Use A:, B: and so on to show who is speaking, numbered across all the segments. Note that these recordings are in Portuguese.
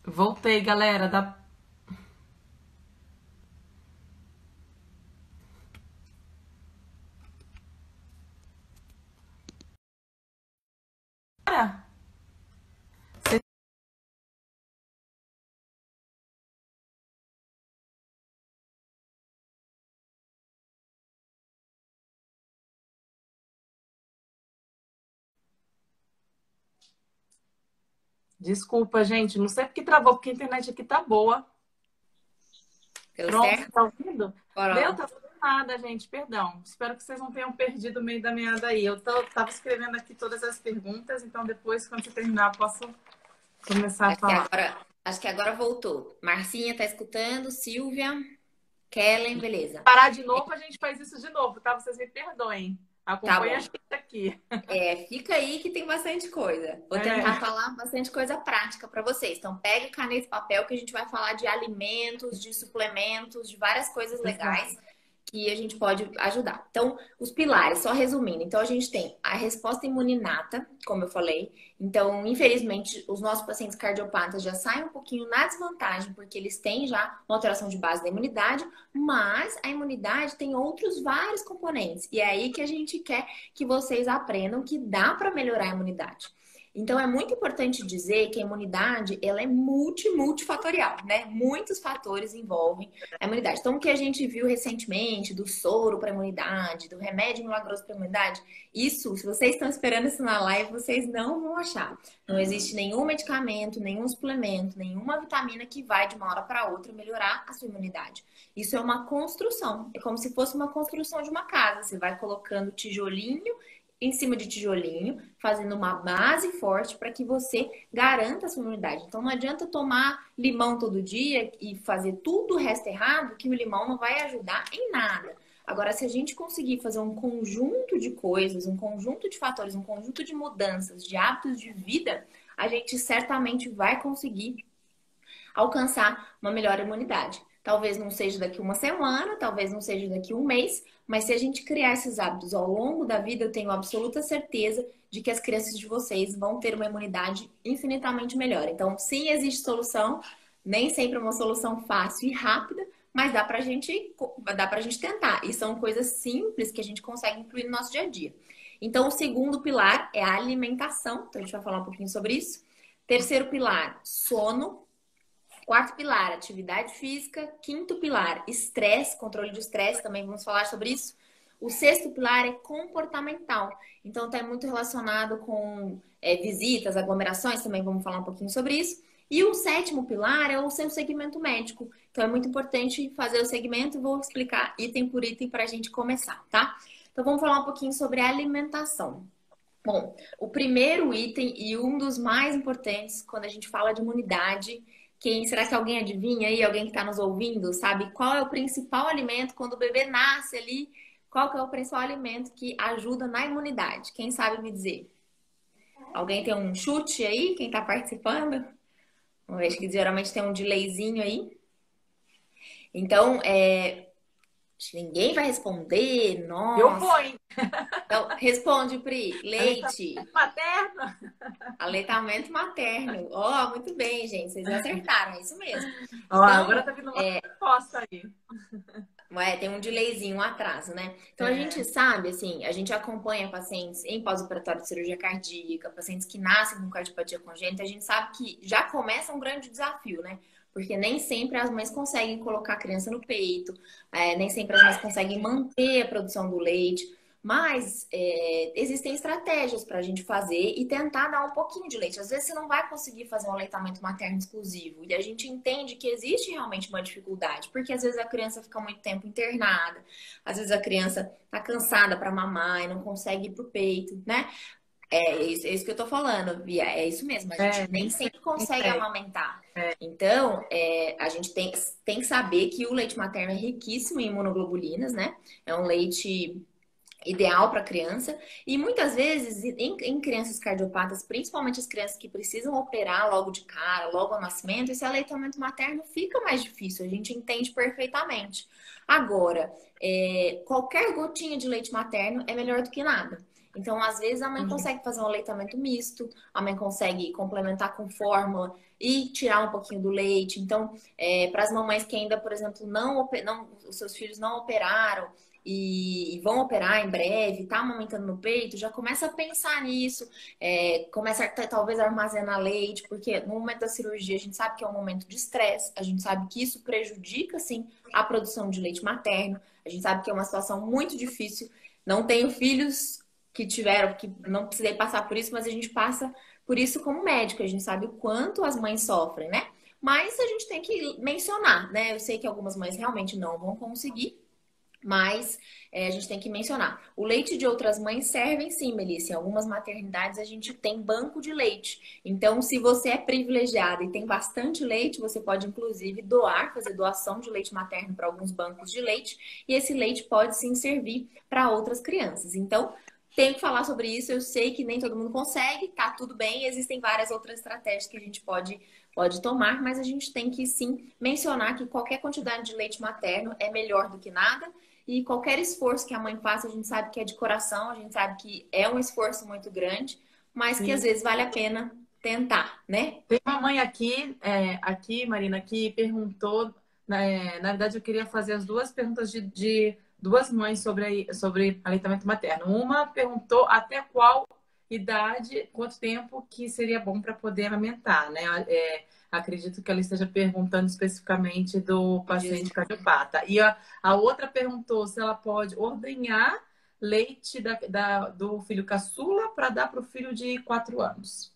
A: Voltei, galera. Da... Desculpa, gente. Não sei porque travou, porque a internet aqui tá boa.
B: Deu
A: Pronto,
B: certo?
A: tá ouvindo? Meu,
B: Bora
A: tá tudo nada, gente. Perdão. Espero que vocês não tenham perdido o meio da meada aí. Tava escrevendo aqui todas as perguntas, então depois, quando você terminar, eu posso começar a
B: Acho que
A: falar.
B: agora, acho que agora voltou. Marcinha tá escutando, Silvia, Kellen, beleza.
A: Parar de novo, a gente faz isso de novo, tá? Vocês me perdoem.
B: Tá
A: Acompanha a
B: bom.
A: gente aqui.
B: Fica aí que tem bastante coisa. Vou tentar
A: É.
B: falar bastante coisa prática para vocês. Então, pegue caneta e papel que a gente vai falar de alimentos, de suplementos, de várias coisas legais
A: Exato.
B: que a gente pode ajudar. Então, os pilares, só resumindo. Então, a gente tem a resposta imuninata, como eu falei. Então, infelizmente, os nossos pacientes cardiopatas já saem um pouquinho na desvantagem, porque eles têm já uma alteração de base da imunidade, mas a imunidade tem outros vários componentes. E é aí que a gente quer que vocês aprendam que dá para melhorar a imunidade. Então é muito importante dizer que a imunidade ela é multifatorial, né? Muitos fatores envolvem a imunidade. Então o que a gente viu recentemente do soro para imunidade, do remédio milagroso para imunidade, isso, se vocês estão esperando isso na live, vocês não vão achar. Não existe nenhum medicamento, nenhum suplemento, nenhuma vitamina que vai de uma hora para outra melhorar a sua imunidade. Isso é uma construção. É como se fosse uma construção de uma casa. Você vai colocando tijolinho em cima de tijolinho, fazendo uma base forte para que você garanta a sua imunidade. Então não adianta tomar limão todo dia e fazer tudo o resto errado, que o limão não vai ajudar em nada. Agora, se a gente conseguir fazer um conjunto de coisas, um conjunto de fatores, um conjunto de mudanças, de hábitos de vida, a gente certamente vai conseguir alcançar uma melhor imunidade. Talvez não seja daqui uma semana, talvez não seja daqui um mês, mas se a gente criar esses hábitos ao longo da vida, eu tenho absoluta certeza de que as crianças de vocês vão ter uma imunidade infinitamente melhor. Então, sim, existe solução, nem sempre uma solução fácil e rápida, mas dá pra gente tentar. E são coisas simples que a gente consegue incluir no nosso dia a dia. Então, o segundo pilar é a alimentação. Então, a gente vai falar um pouquinho sobre isso. Terceiro pilar, sono. Quarto pilar, atividade física. Quinto pilar, estresse, controle de estresse, também vamos falar sobre isso. O sexto pilar é comportamental. Então, está muito relacionado com visitas, aglomerações, também vamos falar um pouquinho sobre isso. E o sétimo pilar é o seu segmento médico. Então, é muito importante fazer o segmento e vou explicar item por item para a gente começar, tá? Então, vamos falar um pouquinho sobre alimentação. Bom, o primeiro item e um dos mais importantes quando a gente fala de imunidade, será que alguém adivinha aí, alguém que está nos ouvindo, sabe qual é o principal alimento quando o bebê nasce ali? Qual que é o principal alimento que ajuda na imunidade? Quem sabe me dizer? Alguém tem um chute aí? Quem está participando? Vamos ver, acho que geralmente tem um delayzinho aí. Então, acho que ninguém vai responder.
A: Eu
B: Nossa.
A: vou, hein?
B: Então, responde, Pri.
A: Aleitamento
B: Leite.
A: materno.
B: Aleitamento materno. Ó, muito bem, gente. Vocês acertaram, é isso mesmo.
A: Ó, agora
B: Então,
A: tá vindo uma resposta aí.
B: tem um delayzinho, um atraso, né? Então, a
A: É.
B: gente sabe, assim, a gente acompanha pacientes em pós-operatório de cirurgia cardíaca, pacientes que nascem com cardiopatia congênita, a gente sabe que já começa um grande desafio, né? Porque nem sempre as mães conseguem colocar a criança no peito, nem sempre as mães conseguem manter a produção do leite. Mas existem estratégias para a gente fazer e tentar dar um pouquinho de leite. Às vezes você não vai conseguir fazer um aleitamento materno exclusivo. E a gente entende que existe realmente uma dificuldade, porque às vezes a criança fica muito tempo internada, às vezes a criança está cansada para mamar e não consegue ir pro peito, né? É isso que eu tô falando, Bia. É isso mesmo, a gente nem
A: Nem
B: sempre
A: sempre
B: consegue
A: consegue.
B: amamentar. Então, a gente tem que saber que o leite materno é riquíssimo em imunoglobulinas, né? É um leite ideal para a criança. E muitas vezes, em crianças cardiopatas, principalmente as crianças que precisam operar logo de cara, logo ao nascimento, esse aleitamento materno fica mais difícil, a gente entende perfeitamente. Agora, qualquer gotinha de leite materno é melhor do que nada. Então, às vezes, a mãe consegue fazer um aleitamento misto, a mãe consegue complementar com fórmula e tirar um pouquinho do leite. Então, para as mamães que ainda, por exemplo, os seus filhos não operaram e vão operar em breve, tá amamentando no peito, já começa a pensar nisso, começa talvez a armazenar leite, porque no momento da cirurgia a gente sabe que é um momento de estresse, a gente sabe que isso prejudica, sim, a produção de leite materno, a gente sabe que é uma situação muito difícil. Não tenho filhos que não precisei passar por isso, mas a gente passa por isso como médico, a gente sabe o quanto as mães sofrem, né? Mas a gente tem que mencionar, né? Eu sei que algumas mães realmente não vão conseguir, mas a gente tem que mencionar. O leite de outras mães servem sim, Melissa. Em algumas maternidades a gente tem banco de leite. Então, se você é privilegiada e tem bastante leite, você pode inclusive fazer doação de leite materno para alguns bancos de leite. E esse leite pode sim servir para outras crianças. Então, tenho que falar sobre isso. Eu sei que nem todo mundo consegue, tá tudo bem. Existem várias outras estratégias que a gente pode tomar, mas a gente tem que sim mencionar que qualquer quantidade de leite materno é melhor do que nada. E qualquer esforço que a mãe faça, a gente sabe que é de coração, a gente sabe que é um esforço muito grande, mas que às vezes vale a pena tentar, né?
A: Tem uma mãe aqui, Marina, que perguntou, na verdade eu queria fazer as duas perguntas de duas mães sobre aleitamento materno. Uma perguntou até qual idade, quanto tempo que seria bom para poder amamentar, né? Acredito que ela esteja perguntando especificamente do paciente cardiopata. E a outra perguntou se ela pode ordenhar leite do filho caçula para dar para o filho de 4 anos.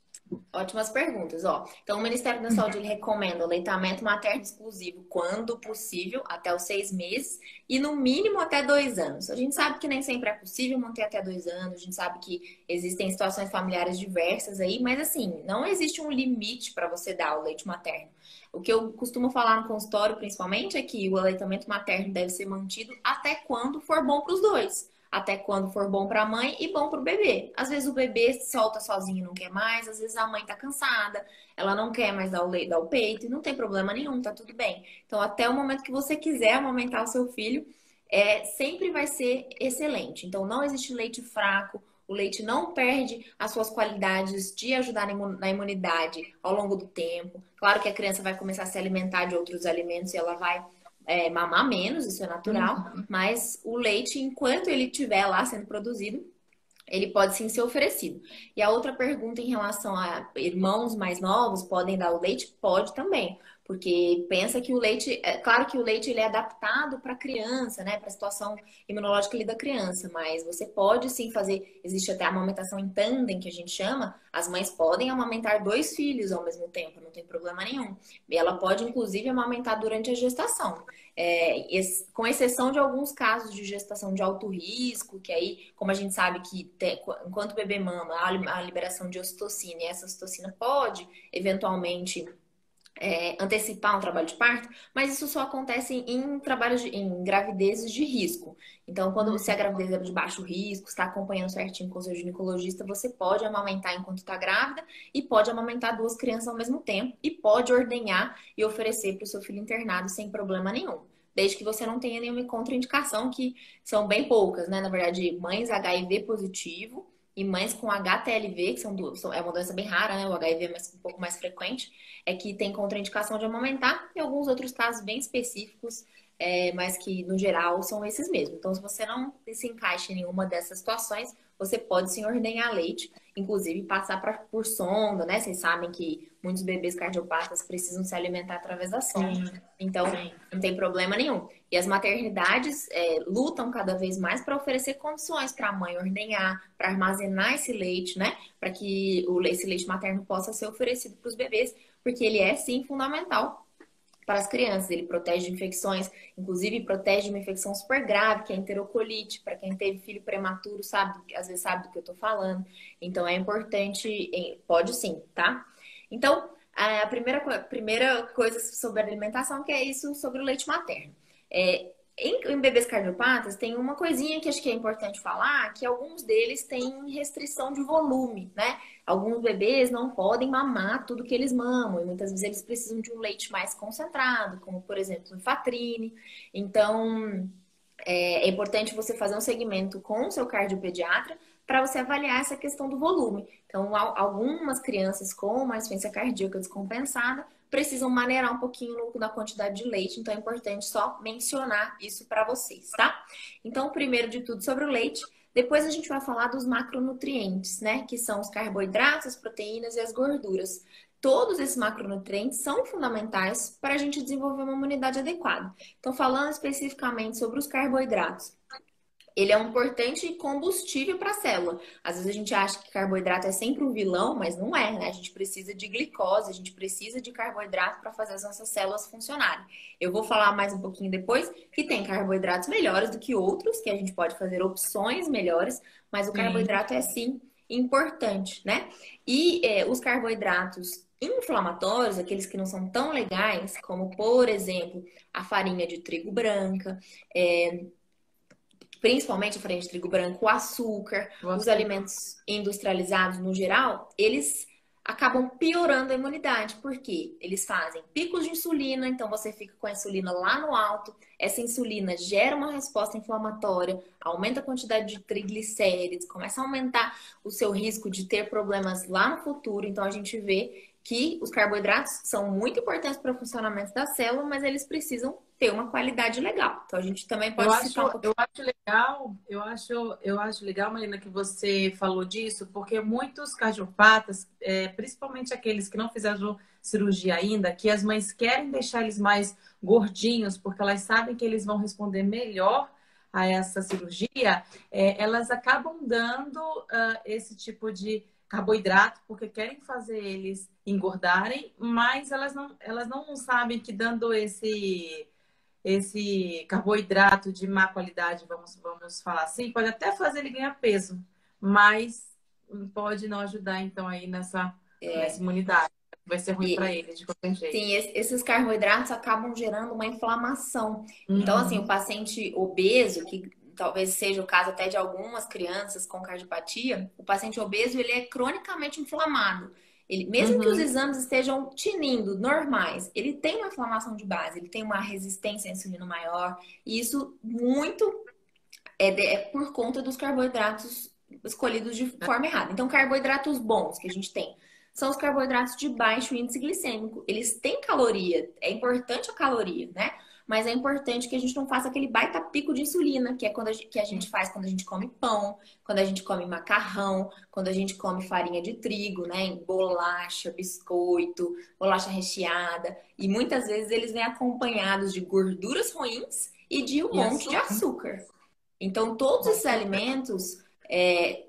B: Ótimas perguntas, ó. Então, o Ministério da Saúde ele recomenda o aleitamento materno exclusivo quando possível, até os 6 meses, e no mínimo até 2 anos. A gente sabe que nem sempre é possível manter até 2 anos, a gente sabe que existem situações familiares diversas aí, mas assim, não existe um limite para você dar o leite materno. O que eu costumo falar no consultório, principalmente, é que o aleitamento materno deve ser mantido até quando for bom para os dois. Até quando for bom para a mãe e bom para o bebê. Às vezes o bebê solta sozinho e não quer mais, às vezes a mãe tá cansada, ela não quer mais dar o leite, dar o peito, e não tem problema nenhum, tá tudo bem. Então, até o momento que você quiser amamentar o seu filho, sempre vai ser excelente. Então, não existe leite fraco, o leite não perde as suas qualidades de ajudar na imunidade ao longo do tempo. Claro que a criança vai começar a se alimentar de outros alimentos e ela vai mamar menos, isso é natural, mas o leite, enquanto ele estiver lá sendo produzido, ele pode sim ser oferecido. E a outra pergunta em relação a irmãos mais novos podem dar o leite? Pode também. Porque pensa que o leite, claro que o leite ele é adaptado para a criança, né? Para a situação imunológica ali da criança, mas você pode sim fazer, existe até a amamentação em tandem, que a gente chama, as mães podem amamentar 2 filhos ao mesmo tempo, não tem problema nenhum. E ela pode, inclusive, amamentar durante a gestação. Com exceção de alguns casos de gestação de alto risco, que aí, como a gente sabe que enquanto o bebê mama, há a liberação de ocitocina, e essa ocitocina pode, eventualmente, antecipar um trabalho de parto, mas isso só acontece em gravidezes de risco. Então, quando você a gravidez é de baixo risco, está acompanhando certinho com o seu ginecologista, você pode amamentar enquanto está grávida e pode amamentar 2 crianças ao mesmo tempo e pode ordenhar e oferecer para o seu filho internado sem problema nenhum. Desde que você não tenha nenhuma contraindicação, que são bem poucas, né? Na verdade, mães HIV positivo e mães com HTLV, que é uma doença bem rara, né? O HIV é um pouco mais frequente, é que tem contraindicação de amamentar, e alguns outros casos bem específicos, mas que no geral são esses mesmo. Então, se você não se encaixa em nenhuma dessas situações, você pode sim ordenhar leite, inclusive passar por sonda, né? Vocês sabem que muitos bebês cardiopatas precisam se alimentar através da sonda. Então, não tem problema nenhum. E as maternidades lutam cada vez mais para oferecer condições para a mãe ordenhar, para armazenar esse leite, né? Para que esse leite materno possa ser oferecido para os bebês, porque ele é sim fundamental para as crianças. Ele protege de infecções, inclusive protege de uma infecção super grave, que é a enterocolite. Para quem teve filho prematuro, às vezes sabe do que eu tô falando. Então é importante, pode sim, tá? Então, a primeira coisa sobre a alimentação, que é isso sobre o leite materno. Em bebês cardiopatas, tem uma coisinha que acho que é importante falar, que alguns deles têm restrição de volume, né? Alguns bebês não podem mamar tudo que eles mamam, e muitas vezes eles precisam de um leite mais concentrado, como, por exemplo, o Fatrine. Então, é importante você fazer um segmento com o seu cardiopediatra para você avaliar essa questão do volume. Então, algumas crianças com uma insuficiência cardíaca descompensada precisam maneirar um pouquinho na quantidade de leite, então é importante só mencionar isso para vocês, tá? Então, primeiro de tudo sobre o leite, depois a gente vai falar dos macronutrientes, né? Que são os carboidratos, as proteínas e as gorduras. Todos esses macronutrientes são fundamentais para a gente desenvolver uma imunidade adequada. Então, falando especificamente sobre os carboidratos, ele é um importante combustível para a célula. Às vezes a gente acha que carboidrato é sempre um vilão, mas não é, né? A gente precisa de glicose, a gente precisa de carboidrato para fazer as nossas células funcionarem. Eu vou falar mais um pouquinho depois que tem carboidratos melhores do que outros, que a gente pode fazer opções melhores, mas o carboidrato é sim importante, né? E os carboidratos inflamatórios, aqueles que não são tão legais, como por exemplo a farinha de trigo branca, principalmente a farinha de trigo branco, o açúcar, os alimentos industrializados no geral, eles acabam piorando a imunidade, porque eles fazem picos de insulina, então você fica com a insulina lá no alto, essa insulina gera uma resposta inflamatória, aumenta a quantidade de triglicérides, começa a aumentar o seu risco de ter problemas lá no futuro, então a gente vê que os carboidratos são muito importantes para o funcionamento da célula, mas eles precisam ter uma qualidade legal. Então a gente também pode citar um pouquinho.
A: Eu acho legal, Marina, que você falou disso, porque muitos cardiopatas, principalmente aqueles que não fizeram cirurgia ainda, que as mães querem deixar eles mais gordinhos, porque elas sabem que eles vão responder melhor a essa cirurgia, elas acabam dando esse tipo de carboidrato, porque querem fazer eles engordarem, mas elas não sabem que dando esse carboidrato de má qualidade, vamos falar assim, pode até fazer ele ganhar peso, mas pode não ajudar, então, aí nessa imunidade. Vai ser ruim para ele, de qualquer jeito.
B: Sim, esses carboidratos acabam gerando uma inflamação. Então, assim, o paciente obeso, que talvez seja o caso até de algumas crianças com cardiopatia, o paciente obeso, ele é cronicamente inflamado. Ele, mesmo que os exames estejam tinindo, normais, ele tem uma inflamação de base, ele tem uma resistência à insulina maior, e isso muito é por conta dos carboidratos escolhidos de forma errada. Então, carboidratos bons que a gente tem são os carboidratos de baixo índice glicêmico. Eles têm caloria, é importante a caloria, né? Mas é importante que a gente não faça aquele baita pico de insulina, que é que a gente faz quando a gente come pão, quando a gente come macarrão, quando a gente come farinha de trigo, né? Em bolacha, biscoito, bolacha recheada. E muitas vezes eles vêm acompanhados de gorduras ruins e de um monte de açúcar. Então, todos esses alimentos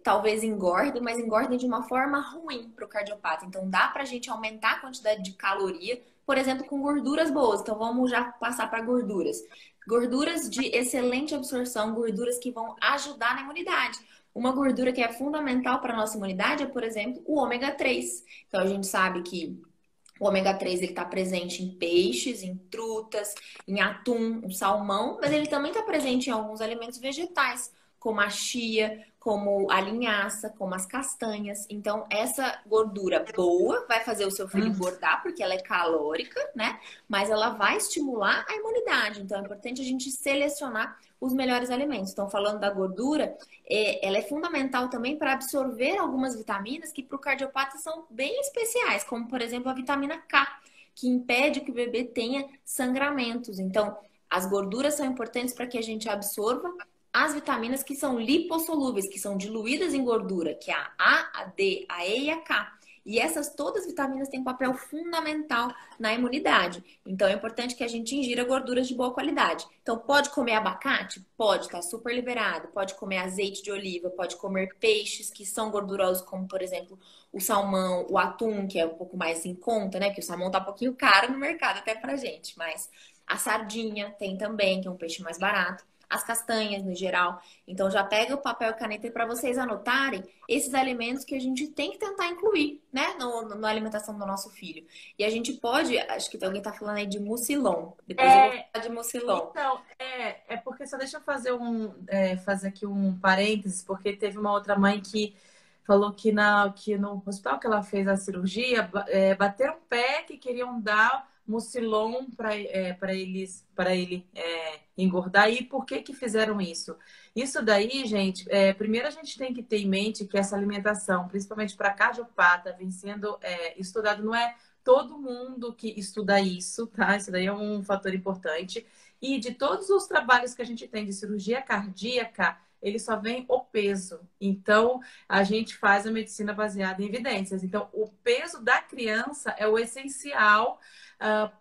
B: talvez engordem, mas engordem de uma forma ruim para o cardiopata. Então, dá para a gente aumentar a quantidade de caloria, por exemplo, com gorduras boas. Então, vamos já passar para gorduras. Gorduras de excelente absorção, gorduras que vão ajudar na imunidade. Uma gordura que é fundamental para a nossa imunidade é, por exemplo, o ômega 3. Então, a gente sabe que o ômega 3 está presente em peixes, em trutas, em atum, em salmão, mas ele também está presente em alguns alimentos vegetais, como a chia, como a linhaça, como as castanhas. Então, essa gordura boa vai fazer o seu filho engordar, porque ela é calórica, né? Mas ela vai estimular a imunidade. Então, é importante a gente selecionar os melhores alimentos. Então, falando da gordura, ela é fundamental também para absorver algumas vitaminas que para o cardiopata são bem especiais, como, por exemplo, a vitamina K, que impede que o bebê tenha sangramentos. Então, as gorduras são importantes para que a gente absorva as vitaminas que são lipossolúveis, que são diluídas em gordura, que é a A, a D, a E e a K. E essas todas as vitaminas têm um papel fundamental na imunidade. Então, é importante que a gente ingira gorduras de boa qualidade. Então, pode comer abacate? Pode, tá super liberado. Pode comer azeite de oliva, pode comer peixes que são gordurosos, como, por exemplo, o salmão, o atum, que é um pouco mais em conta, né? Que o salmão tá um pouquinho caro no mercado até pra gente. Mas a sardinha tem também, que é um peixe mais barato. As castanhas, no geral. Então, já pega o papel e caneta para vocês anotarem esses alimentos que a gente tem que tentar incluir, né? Na alimentação do nosso filho. E a gente pode... Acho que alguém tá falando aí de mucilon. Depois eu vou falar de mucilon.
A: Então, porque só deixa eu fazer fazer aqui um parênteses, porque teve uma outra mãe que falou que no hospital que ela fez a cirurgia, bateram o pé que queriam dar mucilon para ele engordar. E por que que fizeram isso? Isso daí, gente, primeiro a gente tem que ter em mente que essa alimentação, principalmente para cardiopata, vem sendo estudado, não é todo mundo que estuda isso, tá? Isso daí é um fator importante. E de todos os trabalhos que a gente tem de cirurgia cardíaca, ele só vem o peso. Então, a gente faz a medicina baseada em evidências. Então, o peso da criança é o essencial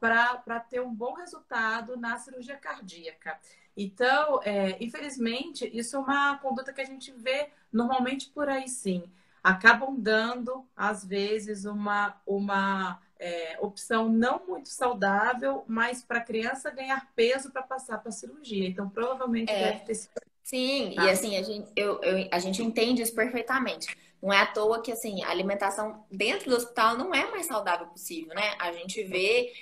A: para ter um bom resultado na cirurgia cardíaca. Então, infelizmente, isso é uma conduta que a gente vê normalmente por aí, sim. Acabam dando, às vezes, uma opção não muito saudável, mas para a criança ganhar peso para passar para a cirurgia. Então, provavelmente deve ter sido.
B: Sim, e
A: Tá?
B: assim, a gente entende isso perfeitamente. Não é à toa que, assim, a alimentação dentro do hospital não é mais saudável possível, né? A gente vê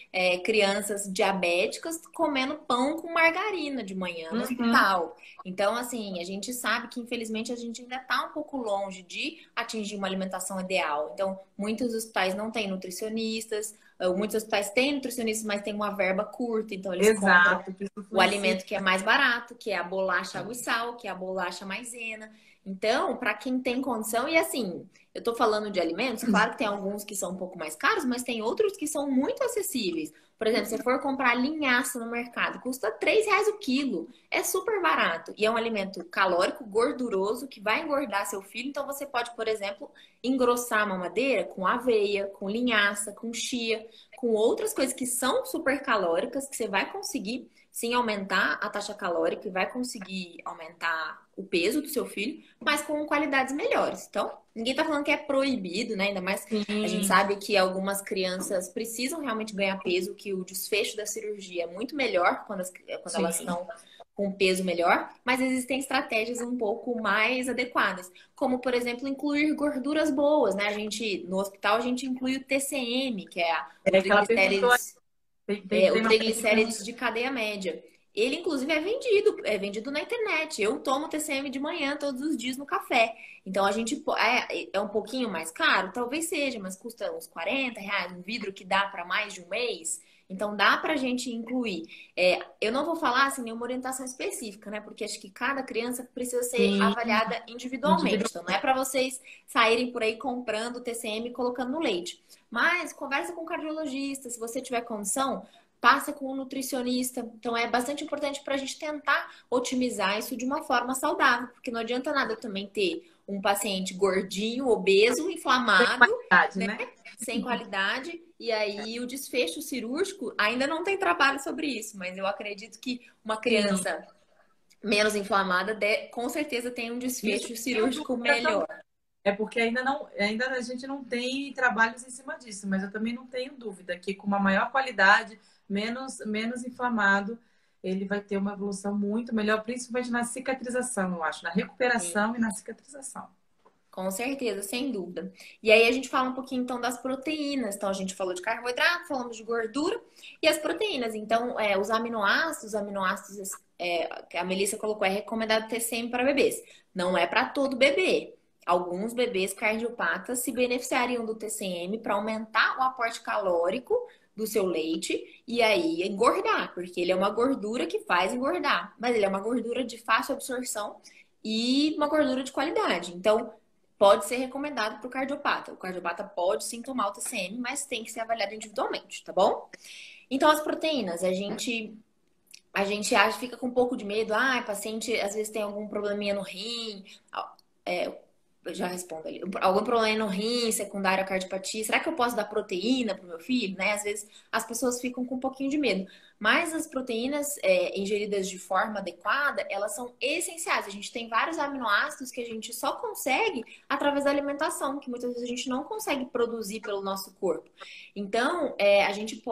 B: crianças diabéticas comendo pão com margarina de manhã no
A: Uhum.
B: hospital. Então, assim, a gente sabe que, infelizmente, a gente ainda está um pouco longe de atingir uma alimentação ideal. Então, muitos hospitais não têm nutricionistas, muitos hospitais têm nutricionistas, mas têm uma verba curta, então eles compram
A: Exato, que isso
B: o
A: influencia.
B: alimento que é mais barato, que é a bolacha água e sal, que é a bolacha maisena. Então, para quem tem condição, e assim, eu tô falando de alimentos, claro que tem alguns que são um pouco mais caros, mas tem outros que são muito acessíveis. Por exemplo, se você for comprar linhaça no mercado, custa R$ 3 o quilo. É super barato. E é um alimento calórico, gorduroso, que vai engordar seu filho. Então, você pode, por exemplo, engrossar a mamadeira com aveia, com linhaça, com chia, com outras coisas que são super calóricas, que você vai conseguir sim aumentar a taxa calórica e vai conseguir aumentar o peso do seu filho, mas com qualidades melhores. Então, ninguém tá falando que é proibido, né? Ainda mais a gente
A: Sim,
B: sabe que algumas crianças precisam realmente ganhar peso, que o desfecho da cirurgia é muito melhor quando elas
A: sim.
B: estão com peso melhor, mas existem estratégias um pouco mais adequadas, como por exemplo incluir gorduras boas, né? No hospital a gente inclui o TCM, que é o
A: É que ela perguntou,
B: o
A: tem uma coisa que pergunta.
B: triglicérides de cadeia média. Ele, inclusive, é vendido na internet. Eu tomo TCM de manhã todos os dias no café. Então, é um pouquinho mais caro? Talvez seja, mas custa uns R$ 40, um vidro que dá para mais de um mês. Então, dá para a gente incluir. Eu não vou falar assim, nenhuma orientação específica, né? Porque acho que cada criança precisa ser
A: Sim,
B: avaliada individualmente.
A: individual.
B: Então, não é para vocês saírem por aí comprando TCM e colocando no leite. Mas conversa com o cardiologista, se você tiver condição, passa com um nutricionista. Então é bastante importante para a gente tentar otimizar isso de uma forma saudável, porque não adianta nada também ter um paciente gordinho, obeso,
A: Tem
B: inflamado,
A: qualidade, né?
B: sem qualidade, e aí o desfecho cirúrgico ainda não tem trabalho sobre isso, mas eu acredito que uma
A: Sim.
B: criança menos inflamada com certeza tem um
A: Isso
B: desfecho
A: eu tenho
B: cirúrgico
A: dúvida também.
B: melhor.
A: É porque ainda a gente não tem trabalhos em cima disso, mas eu também não tenho dúvida que com uma maior qualidade, menos inflamado, ele vai ter uma evolução muito melhor, principalmente na cicatrização, eu acho, na recuperação e na cicatrização.
B: Com certeza, sem dúvida. E aí a gente fala um pouquinho então das proteínas. Então a gente falou de carboidrato, falamos de gordura e as proteínas. Então, os aminoácidos que a Melissa colocou, é recomendado ter sempre para bebês. Não é para todo bebê. Alguns bebês cardiopatas se beneficiariam do TCM para aumentar o aporte calórico do seu leite e aí engordar, porque ele é uma gordura que faz engordar, mas ele é uma gordura de fácil absorção e uma gordura de qualidade. Então, pode ser recomendado para o cardiopata. O cardiopata pode sim tomar o TCM, mas tem que ser avaliado individualmente, tá bom? Então, as proteínas, a gente acha, fica com um pouco de medo. Ah, o paciente às vezes tem algum probleminha no rim. É, eu já respondo ali. Algum problema no rim, secundário à cardiopatia. Será que eu posso dar proteína para o meu filho? Né? Às vezes as pessoas ficam com um pouquinho de medo. Mas as proteínas ingeridas de forma adequada, elas são essenciais. A gente tem vários aminoácidos que a gente só consegue através da alimentação, que muitas vezes a gente não consegue produzir pelo nosso corpo. Então, a gente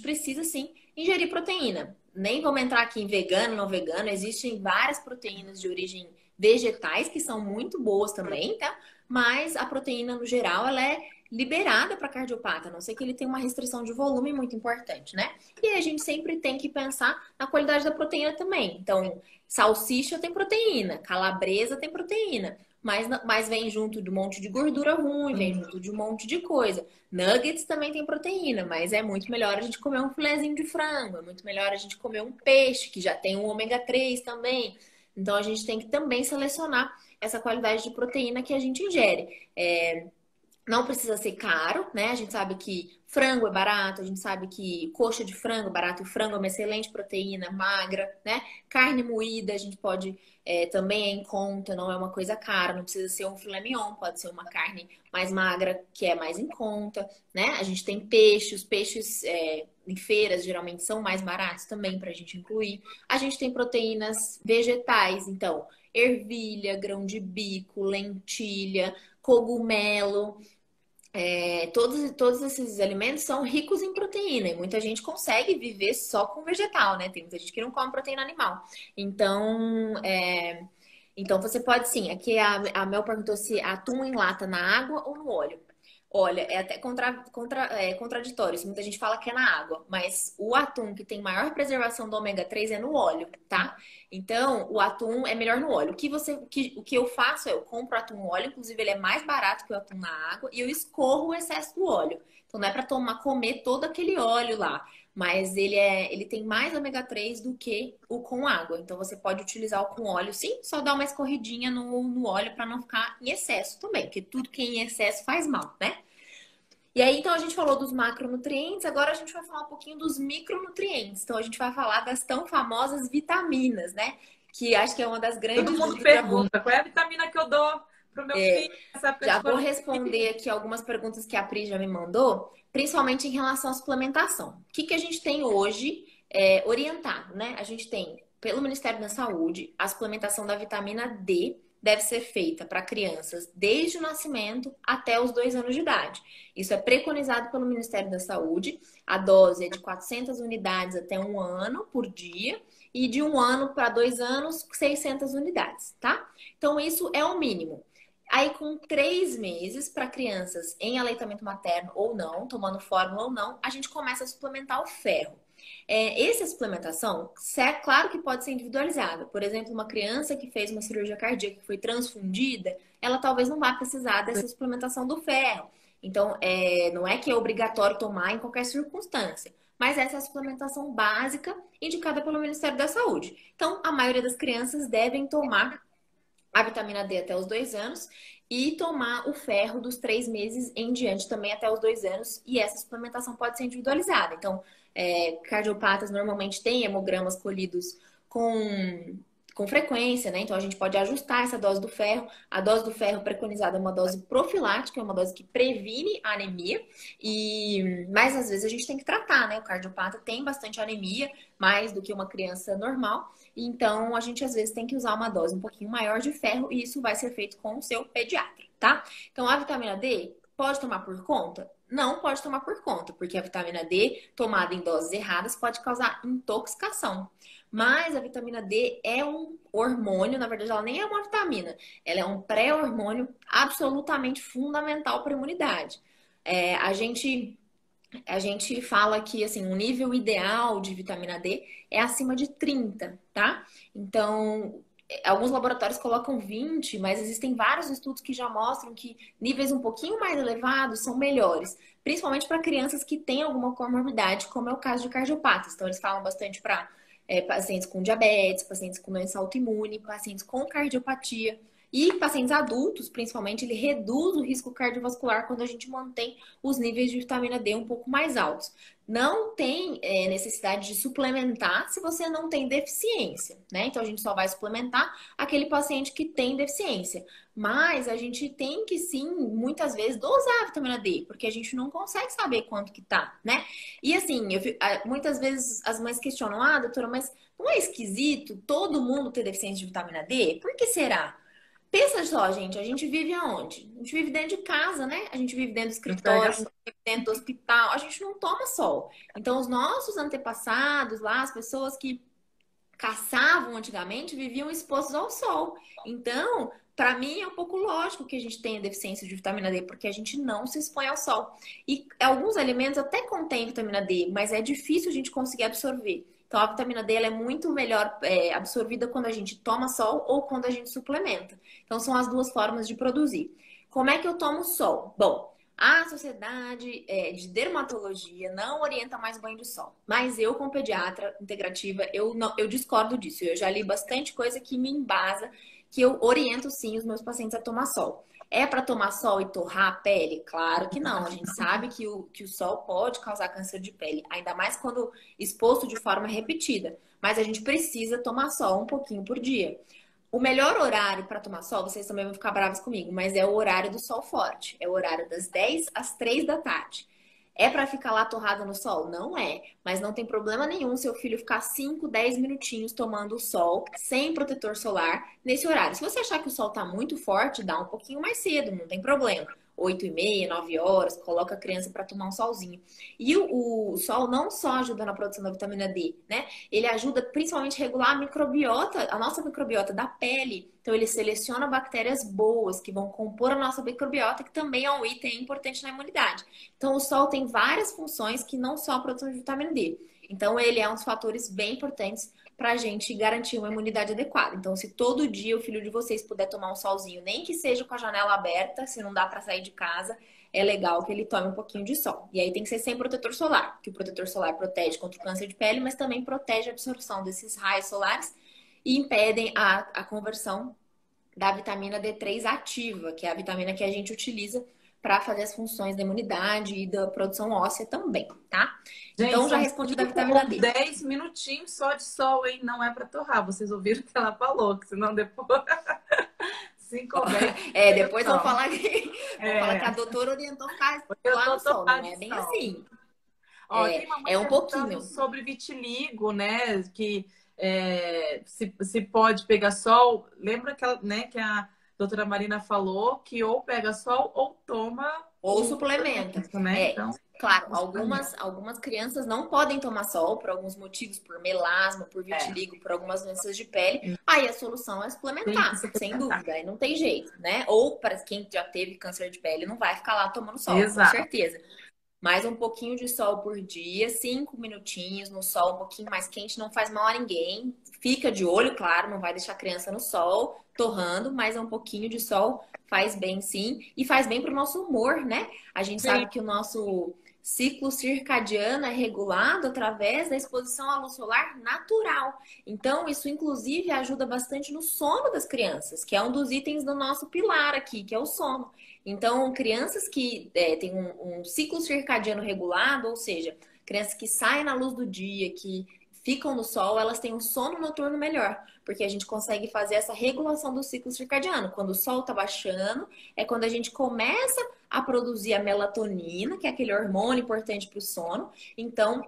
B: precisa sim ingerir proteína. Nem vamos entrar aqui em vegano, não vegano. Existem várias proteínas de origem vegetais que são muito boas também, tá? Mas a proteína, no geral, ela é liberada para cardiopata, a não ser que ele tenha uma restrição de volume muito importante, né? E aí a gente sempre tem que pensar na qualidade da proteína também. Então, salsicha tem proteína, calabresa tem proteína. mas vem junto de um monte de gordura ruim, vem junto de um monte de coisa. Nuggets também tem proteína, mas é muito melhor a gente comer um filezinho de frango, é muito melhor a gente comer um peixe, que já tem um ômega 3 também. Então a gente tem que também selecionar essa qualidade de proteína que a gente ingere. Não precisa ser caro, né? A gente sabe que frango é barato, a gente sabe que coxa de frango é barato, o frango é uma excelente proteína, magra, né? Carne moída a gente pode também é em conta, não é uma coisa cara, não precisa ser um filé mignon, pode ser uma carne mais magra, que é mais em conta, né? A gente tem peixe, os peixes em feiras geralmente são mais baratos também para a gente incluir. A gente tem proteínas vegetais, então ervilha, grão de bico, lentilha, cogumelo. Todos esses alimentos são ricos em proteína e muita gente consegue viver só com vegetal, né? Tem muita gente que não come proteína animal. Então você pode sim. Aqui a Mel perguntou se atum em lata na água ou no óleo. Olha, é até contraditório. Isso. Muita gente fala que é na água, mas o atum que tem maior preservação do ômega 3 é no óleo, tá? Então, o atum é melhor no óleo. O que eu faço é eu compro atum no óleo, inclusive ele é mais barato que o atum na água, e eu escorro o excesso do óleo. Então, não é para comer todo aquele óleo lá, mas ele tem mais ômega 3 do que o com água. Então, você pode utilizar o com óleo, sim, só dar uma escorridinha no óleo para não ficar em excesso também, porque tudo que é em excesso faz mal, né? E aí, então, a gente falou dos macronutrientes, agora a gente vai falar um pouquinho dos micronutrientes. Então, a gente vai falar das tão famosas vitaminas, né? Que acho que é uma das grandes
A: Todo mundo
B: dúvidas.
A: pergunta qual é a vitamina que eu dou pro meu filho nessa época
B: Já
A: de
B: vou
A: coronavírus.
B: responder aqui algumas perguntas que a Pri já me mandou, principalmente em relação à suplementação. O que a gente tem hoje orientado, né? A gente tem, pelo Ministério da Saúde, a suplementação da vitamina D deve ser feita para crianças desde o nascimento até os 2 anos de idade. Isso é preconizado pelo Ministério da Saúde. A dose é de 400 unidades até 1 ano por dia e de 1 ano para 2 anos, 600 unidades, tá? Então, isso é o mínimo. Aí, com 3 meses, para crianças em aleitamento materno ou não, tomando fórmula ou não, a gente começa a suplementar o ferro. Essa suplementação, claro que pode ser individualizada. Por exemplo, uma criança que fez uma cirurgia cardíaca que foi transfundida, ela talvez não vá precisar dessa suplementação do ferro. Então, não é que é obrigatório tomar em qualquer circunstância. Mas essa é a suplementação básica indicada pelo Ministério da Saúde. Então, a maioria das crianças devem tomar a vitamina D até os 2 anos e tomar o ferro dos 3 meses em diante também até os 2 anos. E essa suplementação pode ser individualizada. Então, cardiopatas normalmente têm hemogramas colhidos com frequência, né? Então a gente pode ajustar essa dose do ferro. A dose do ferro preconizada é uma dose profilática, é uma dose que previne a anemia. Mas às vezes a gente tem que tratar, né? O cardiopata tem bastante anemia, mais do que uma criança normal. Então a gente às vezes tem que usar uma dose um pouquinho maior de ferro e isso vai ser feito com o seu pediatra, tá? Então a vitamina D pode tomar por conta? Não pode tomar por conta, porque a vitamina D, tomada em doses erradas, pode causar intoxicação. Mas a vitamina D é um hormônio, na verdade, ela nem é uma vitamina, ela é um pré-hormônio absolutamente fundamental para a imunidade. A gente fala que assim, o nível ideal de vitamina D é acima de 30, tá? Então, alguns laboratórios colocam 20, mas existem vários estudos que já mostram que níveis um pouquinho mais elevados são melhores, principalmente para crianças que têm alguma comorbidade, como é o caso de cardiopatas. Então, eles falam bastante para pacientes com diabetes, pacientes com doença autoimune, pacientes com cardiopatia. E pacientes adultos, principalmente, ele reduz o risco cardiovascular quando a gente mantém os níveis de vitamina D um pouco mais altos. Não tem necessidade de suplementar se você não tem deficiência, né? Então a gente só vai suplementar aquele paciente que tem deficiência. Mas a gente tem que sim, muitas vezes, dosar a vitamina D, porque a gente não consegue saber quanto que tá, né? E assim, muitas vezes as mães questionam, doutora, mas não é esquisito todo mundo ter deficiência de vitamina D? Por que será? Pensa só, gente, a gente vive aonde? A gente vive dentro de casa, né? A gente vive dentro do escritório, a gente vive dentro do hospital, a gente não toma sol. Então, os nossos antepassados lá, as pessoas que caçavam antigamente, viviam expostos ao sol. Então, para mim, é um pouco lógico que a gente tenha deficiência de vitamina D, porque a gente não se expõe ao sol. E alguns alimentos até contêm vitamina D, mas é difícil a gente conseguir absorver. Então, a vitamina D ela é muito melhor absorvida quando a gente toma sol ou quando a gente suplementa. Então, são as duas formas de produzir. Como é que eu tomo sol? Bom, a Sociedade de Dermatologia não orienta mais banho de sol. Mas eu, como pediatra integrativa, eu discordo disso. Eu já li bastante coisa que me embasa, que eu oriento sim os meus pacientes a tomar sol. É para tomar sol e torrar a pele? Claro que não. A gente sabe que o sol pode causar câncer de pele, ainda mais quando exposto de forma repetida. Mas a gente precisa tomar sol um pouquinho por dia. O melhor horário para tomar sol, vocês também vão ficar bravos comigo, mas é o horário do sol forte. É o horário das 10 às 3 da tarde. É para ficar lá torrada no sol? Não é. Mas não tem problema nenhum seu filho ficar 5, 10 minutinhos tomando o sol sem protetor solar nesse horário. Se você achar que o sol está muito forte, dá um pouquinho mais cedo, não tem problema. 8h30, 9 horas, coloca a criança para tomar um solzinho. E o sol não só ajuda na produção da vitamina D, né? Ele ajuda principalmente a regular a microbiota, a nossa microbiota da pele. Então, ele seleciona bactérias boas que vão compor a nossa microbiota, que também é um item importante na imunidade. Então, o sol tem várias funções que não só a produção de vitamina D. Então, ele é um dos fatores bem importantes para a gente garantir uma imunidade adequada. Então, se todo dia o filho de vocês puder tomar um solzinho, nem que seja com a janela aberta, se não dá para sair de casa, é legal que ele tome um pouquinho de sol. E aí tem que ser sem protetor solar, que o protetor solar protege contra o câncer de pele, mas também protege a absorção desses raios solares e impedem a conversão da vitamina D3 ativa, que é a vitamina que a gente utiliza para fazer as funções da imunidade e da produção óssea também, tá?
A: Gente,
B: então, já respondi da vitamina D.
A: 10 minutinhos só de sol, hein? Não é para torrar. Vocês ouviram o que ela falou, que senão depois... 5 ou 10.
B: Depois vão falar que a doutora orientou ficar lá no sol. Não é bem assim.
A: Ó, tem uma
B: um pouquinho.
A: Sobre vitiligo, né? Que se pode pegar sol. Lembra que a doutora Marina falou que ou pega sol ou toma...
B: Ou suplementa.
A: Né? Então,
B: claro, algumas crianças não podem tomar sol por alguns motivos, por melasma, por vitiligo, por algumas doenças de pele. Aí a solução é suplementar, sem dúvida. Aí não tem jeito, né? Ou para quem já teve câncer de pele, não vai ficar lá tomando sol,
A: exato,
B: com certeza. Mas um pouquinho de sol por dia, 5 minutinhos no sol, um pouquinho mais quente, não faz mal a ninguém. Fica de olho, claro, não vai deixar a criança no sol, torrando, mas um pouquinho de sol faz bem sim. E faz bem pro nosso humor, né? A gente sabe que o nosso ciclo circadiano é regulado através da exposição à luz solar natural. Então, isso inclusive ajuda bastante no sono das crianças, que é um dos itens do nosso pilar aqui, que é o sono. Então, crianças que têm um ciclo circadiano regulado, ou seja, crianças que saem na luz do dia, que ficam no sol, elas têm um sono noturno melhor, porque a gente consegue fazer essa regulação do ciclo circadiano. Quando o sol está baixando, é quando a gente começa a produzir a melatonina, que é aquele hormônio importante para o sono. Então,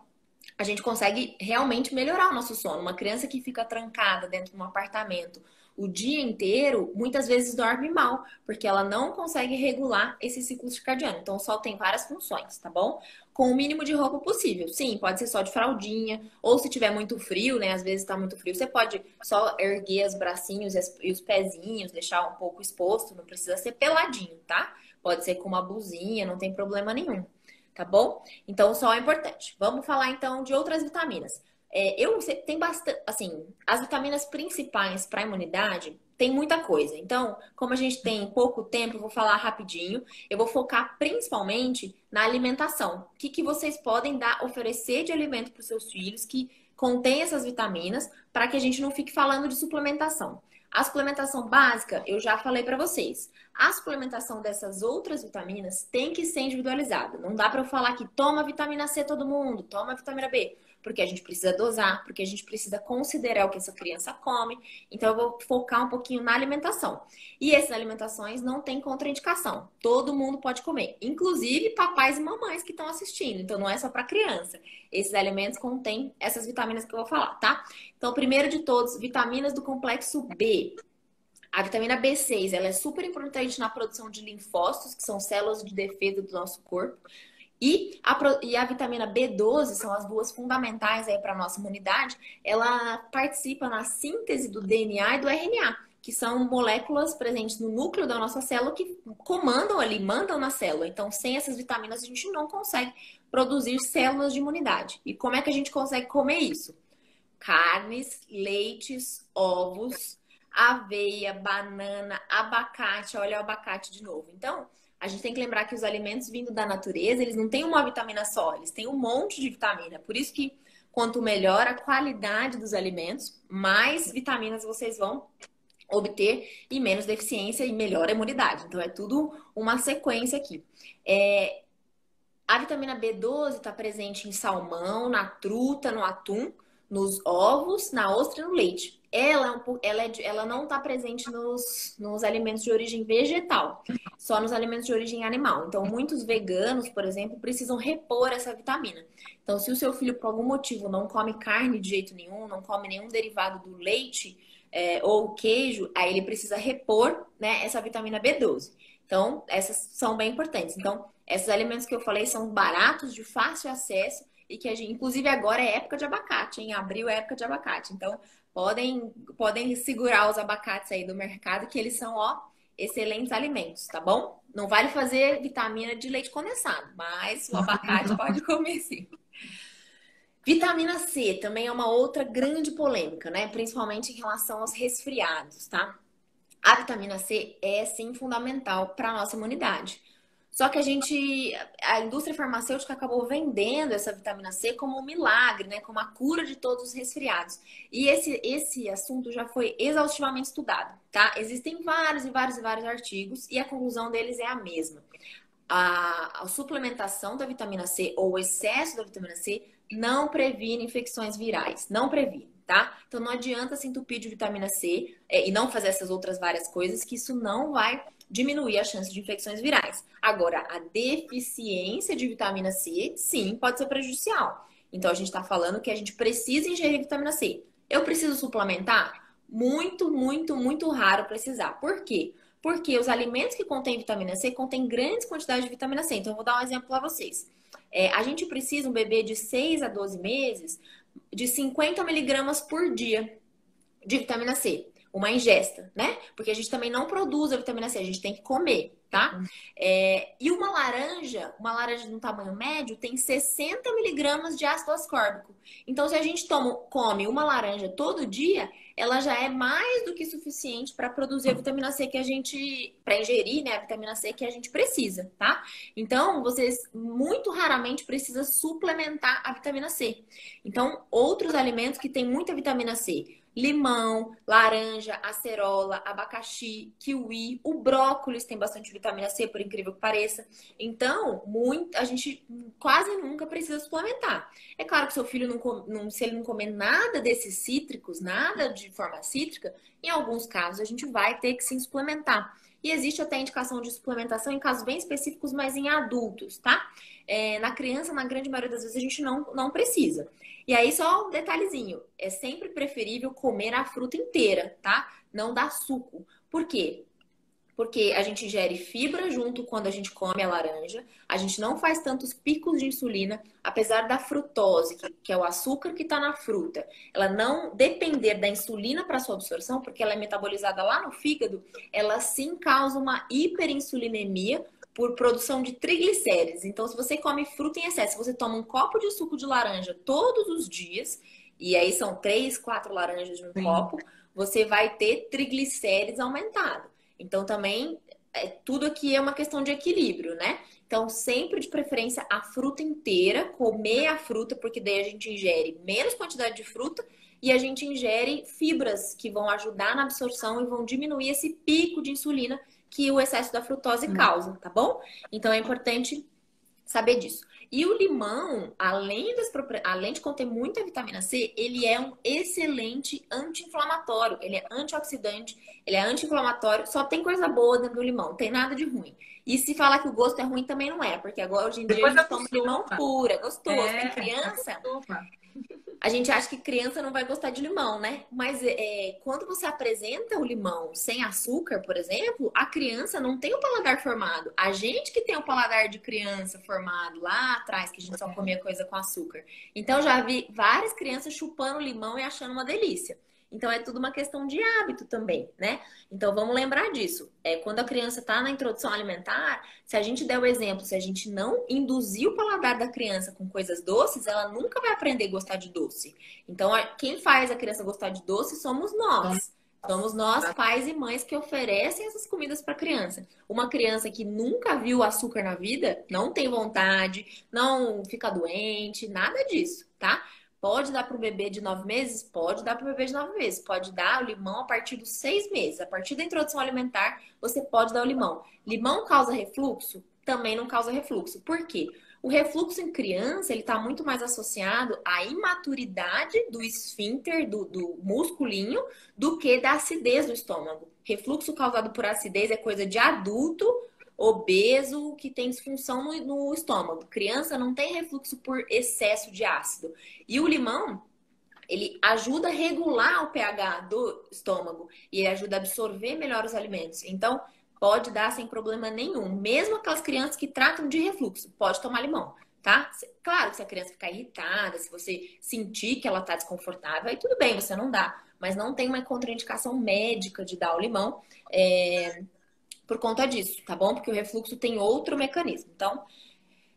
B: a gente consegue realmente melhorar o nosso sono. Uma criança que fica trancada dentro de um apartamento o dia inteiro, muitas vezes dorme mal, porque ela não consegue regular esse ciclo circadiano. Então, o sol tem várias funções, tá bom? Com o mínimo de roupa possível. Sim, pode ser só de fraldinha, ou se tiver muito frio, né? Às vezes tá muito frio, você pode só erguer os bracinhos e os pezinhos, deixar um pouco exposto, não precisa ser peladinho, tá? Pode ser com uma blusinha, não tem problema nenhum, tá bom? Então, o sol é importante. Vamos falar então de outras vitaminas. Tem bastante, assim, as vitaminas principais para a imunidade tem muita coisa. Então, como a gente tem pouco tempo, eu vou falar rapidinho. Eu vou focar principalmente na alimentação. O que vocês podem oferecer de alimento para os seus filhos que contém essas vitaminas, para que a gente não fique falando de suplementação. A suplementação básica, eu já falei para vocês. A suplementação dessas outras vitaminas tem que ser individualizada. Não dá para eu falar que toma vitamina C todo mundo, toma vitamina B. Porque a gente precisa dosar, porque a gente precisa considerar o que essa criança come. Então, eu vou focar um pouquinho na alimentação. E essas alimentações não tem contraindicação. Todo mundo pode comer, inclusive papais e mamães que estão assistindo. Então, não é só para criança. Esses alimentos contêm essas vitaminas que eu vou falar, tá? Então, primeiro de todos, vitaminas do complexo B. A vitamina B6, ela é super importante na produção de linfócitos, que são células de defesa do nosso corpo. E a vitamina B12 são as duas fundamentais aí para a nossa imunidade. Ela participa na síntese do DNA e do RNA, que são moléculas presentes no núcleo da nossa célula que comandam ali, mandam na célula. Então, sem essas vitaminas, a gente não consegue produzir células de imunidade. E como é que a gente consegue comer isso? carnes, leites, ovos, aveia, banana, abacate. Olha o abacate de novo. Então, a gente tem que lembrar que os alimentos vindo da natureza, eles não têm uma vitamina só, eles têm um monte de vitamina. Por isso que quanto melhor a qualidade dos alimentos, mais vitaminas vocês vão obter e menos deficiência e melhor a imunidade. Então, é tudo uma sequência aqui. A vitamina B12 está presente em salmão, na truta, no atum, nos ovos, na ostra e no leite. Ela não está presente nos alimentos de origem vegetal, só nos alimentos de origem animal. Então, muitos veganos, por exemplo, precisam repor essa vitamina. Então, se o seu filho, por algum motivo, não come carne de jeito nenhum, não come nenhum derivado do leite ou queijo, aí ele precisa repor, né, essa vitamina B12. Então, essas são bem importantes. Então, esses alimentos que eu falei são baratos, de fácil acesso e que a gente, inclusive agora é época de abacate, em abril é época de abacate. Então, podem segurar os abacates aí do mercado, que eles são, ó, excelentes alimentos, tá bom? Não vale fazer vitamina de leite condensado, mas o abacate pode comer sim. Vitamina C também é uma outra grande polêmica, né? Principalmente em relação aos resfriados, tá? A vitamina C é sim fundamental para a nossa imunidade. Só que a indústria farmacêutica acabou vendendo essa vitamina C como um milagre, né? Como a cura de todos os resfriados. E esse assunto já foi exaustivamente estudado, tá? Existem vários e vários e vários artigos e a conclusão deles é a mesma. A suplementação da vitamina C ou o excesso da vitamina C não previne infecções virais, não previne, tá? Então não adianta se entupir de vitamina C e não fazer essas outras várias coisas, que isso não vai diminuir a chance de infecções virais. Agora, a deficiência de vitamina C, sim, pode ser prejudicial. Então a gente está falando que a gente precisa ingerir vitamina C. Eu preciso suplementar? Muito, muito, muito raro precisar. Por quê? Porque os alimentos que contêm vitamina C contêm grandes quantidades de vitamina C. Então, eu vou dar um exemplo para vocês. A gente precisa, um bebê de 6 a 12 meses, de 50 miligramas por dia de vitamina C. Uma ingesta, né? Porque a gente também não produz a vitamina C, a gente tem que comer, tá? E uma laranja de um tamanho médio, tem 60 miligramas de ácido ascórbico. Então, se a gente come uma laranja todo dia, ela já é mais do que suficiente para produzir a vitamina C para ingerir, né, a vitamina C que a gente precisa, tá? Então, vocês muito raramente precisam suplementar a vitamina C. Então, outros alimentos que têm muita vitamina C: limão, laranja, acerola, abacaxi, kiwi, o brócolis tem bastante vitamina C, por incrível que pareça. Então, a gente quase nunca precisa suplementar. É claro que seu filho se ele não comer nada desses cítricos, nada de forma cítrica, em alguns casos a gente vai ter que sim suplementar. E existe até indicação de suplementação em casos bem específicos, mas em adultos, tá? Na criança, na grande maioria das vezes, a gente não precisa. E aí, só um detalhezinho. É sempre preferível comer a fruta inteira, tá? Não dar suco. Por quê? Porque a gente ingere fibra junto quando a gente come a laranja. A gente não faz tantos picos de insulina, apesar da frutose, que é o açúcar que está na fruta. Ela não depender da insulina para sua absorção, porque ela é metabolizada lá no fígado, ela sim causa uma hiperinsulinemia por produção de triglicérides. Então, se você come fruta em excesso, se você toma um copo de suco de laranja todos os dias, e aí são 3, 4 laranjas no copo, você vai ter triglicérides aumentado. Então, também, tudo aqui é uma questão de equilíbrio, né? Então, sempre de preferência a fruta inteira, comer a fruta, porque daí a gente ingere menos quantidade de fruta e a gente ingere fibras que vão ajudar na absorção e vão diminuir esse pico de insulina que o excesso da frutose causa, tá bom? Então, é importante saber disso. E o limão, além de conter muita vitamina C, ele é um excelente anti-inflamatório. Ele é antioxidante, ele é anti-inflamatório. Só tem coisa boa dentro do limão, não tem nada de ruim. E se falar que o gosto é ruim, também não é. Porque agora, hoje em dia, a gente toma limão puro, é gostoso. Tem criança... A gente acha que criança não vai gostar de limão, né? Mas quando você apresenta o limão sem açúcar, por exemplo, a criança não tem o paladar formado. A gente que tem o paladar de criança formado lá atrás, que a gente só comia coisa com açúcar. Então, já vi várias crianças chupando limão e achando uma delícia. Então é tudo uma questão de hábito também, né? Então vamos lembrar disso. Quando a criança está na introdução alimentar, se a gente der o exemplo, se a gente não induzir o paladar da criança com coisas doces, ela nunca vai aprender a gostar de doce. Então quem faz a criança gostar de doce somos nós. Somos nós, pais e mães, que oferecem essas comidas para a criança. Uma criança que nunca viu açúcar na vida, não tem vontade, não fica doente, nada disso, tá? Pode dar para o bebê de 9 meses? Pode dar para o bebê de 9 meses. Pode dar o limão a partir dos 6 meses. A partir da introdução alimentar, você pode dar o limão. Limão causa refluxo? Também não causa refluxo. Por quê? O refluxo em criança, ele está muito mais associado à imaturidade do esfíncter, do musculinho, do que da acidez do estômago. Refluxo causado por acidez é coisa de adulto, obeso, que tem disfunção no estômago. Criança não tem refluxo por excesso de ácido. E o limão, ele ajuda a regular o pH do estômago e ele ajuda a absorver melhor os alimentos. Então, pode dar sem problema nenhum. Mesmo aquelas crianças que tratam de refluxo, pode tomar limão, tá? Claro que se a criança ficar irritada, se você sentir que ela tá desconfortável, aí tudo bem, você não dá. Mas não tem uma contraindicação médica de dar o limão por conta disso, tá bom? Porque o refluxo tem outro mecanismo. Então,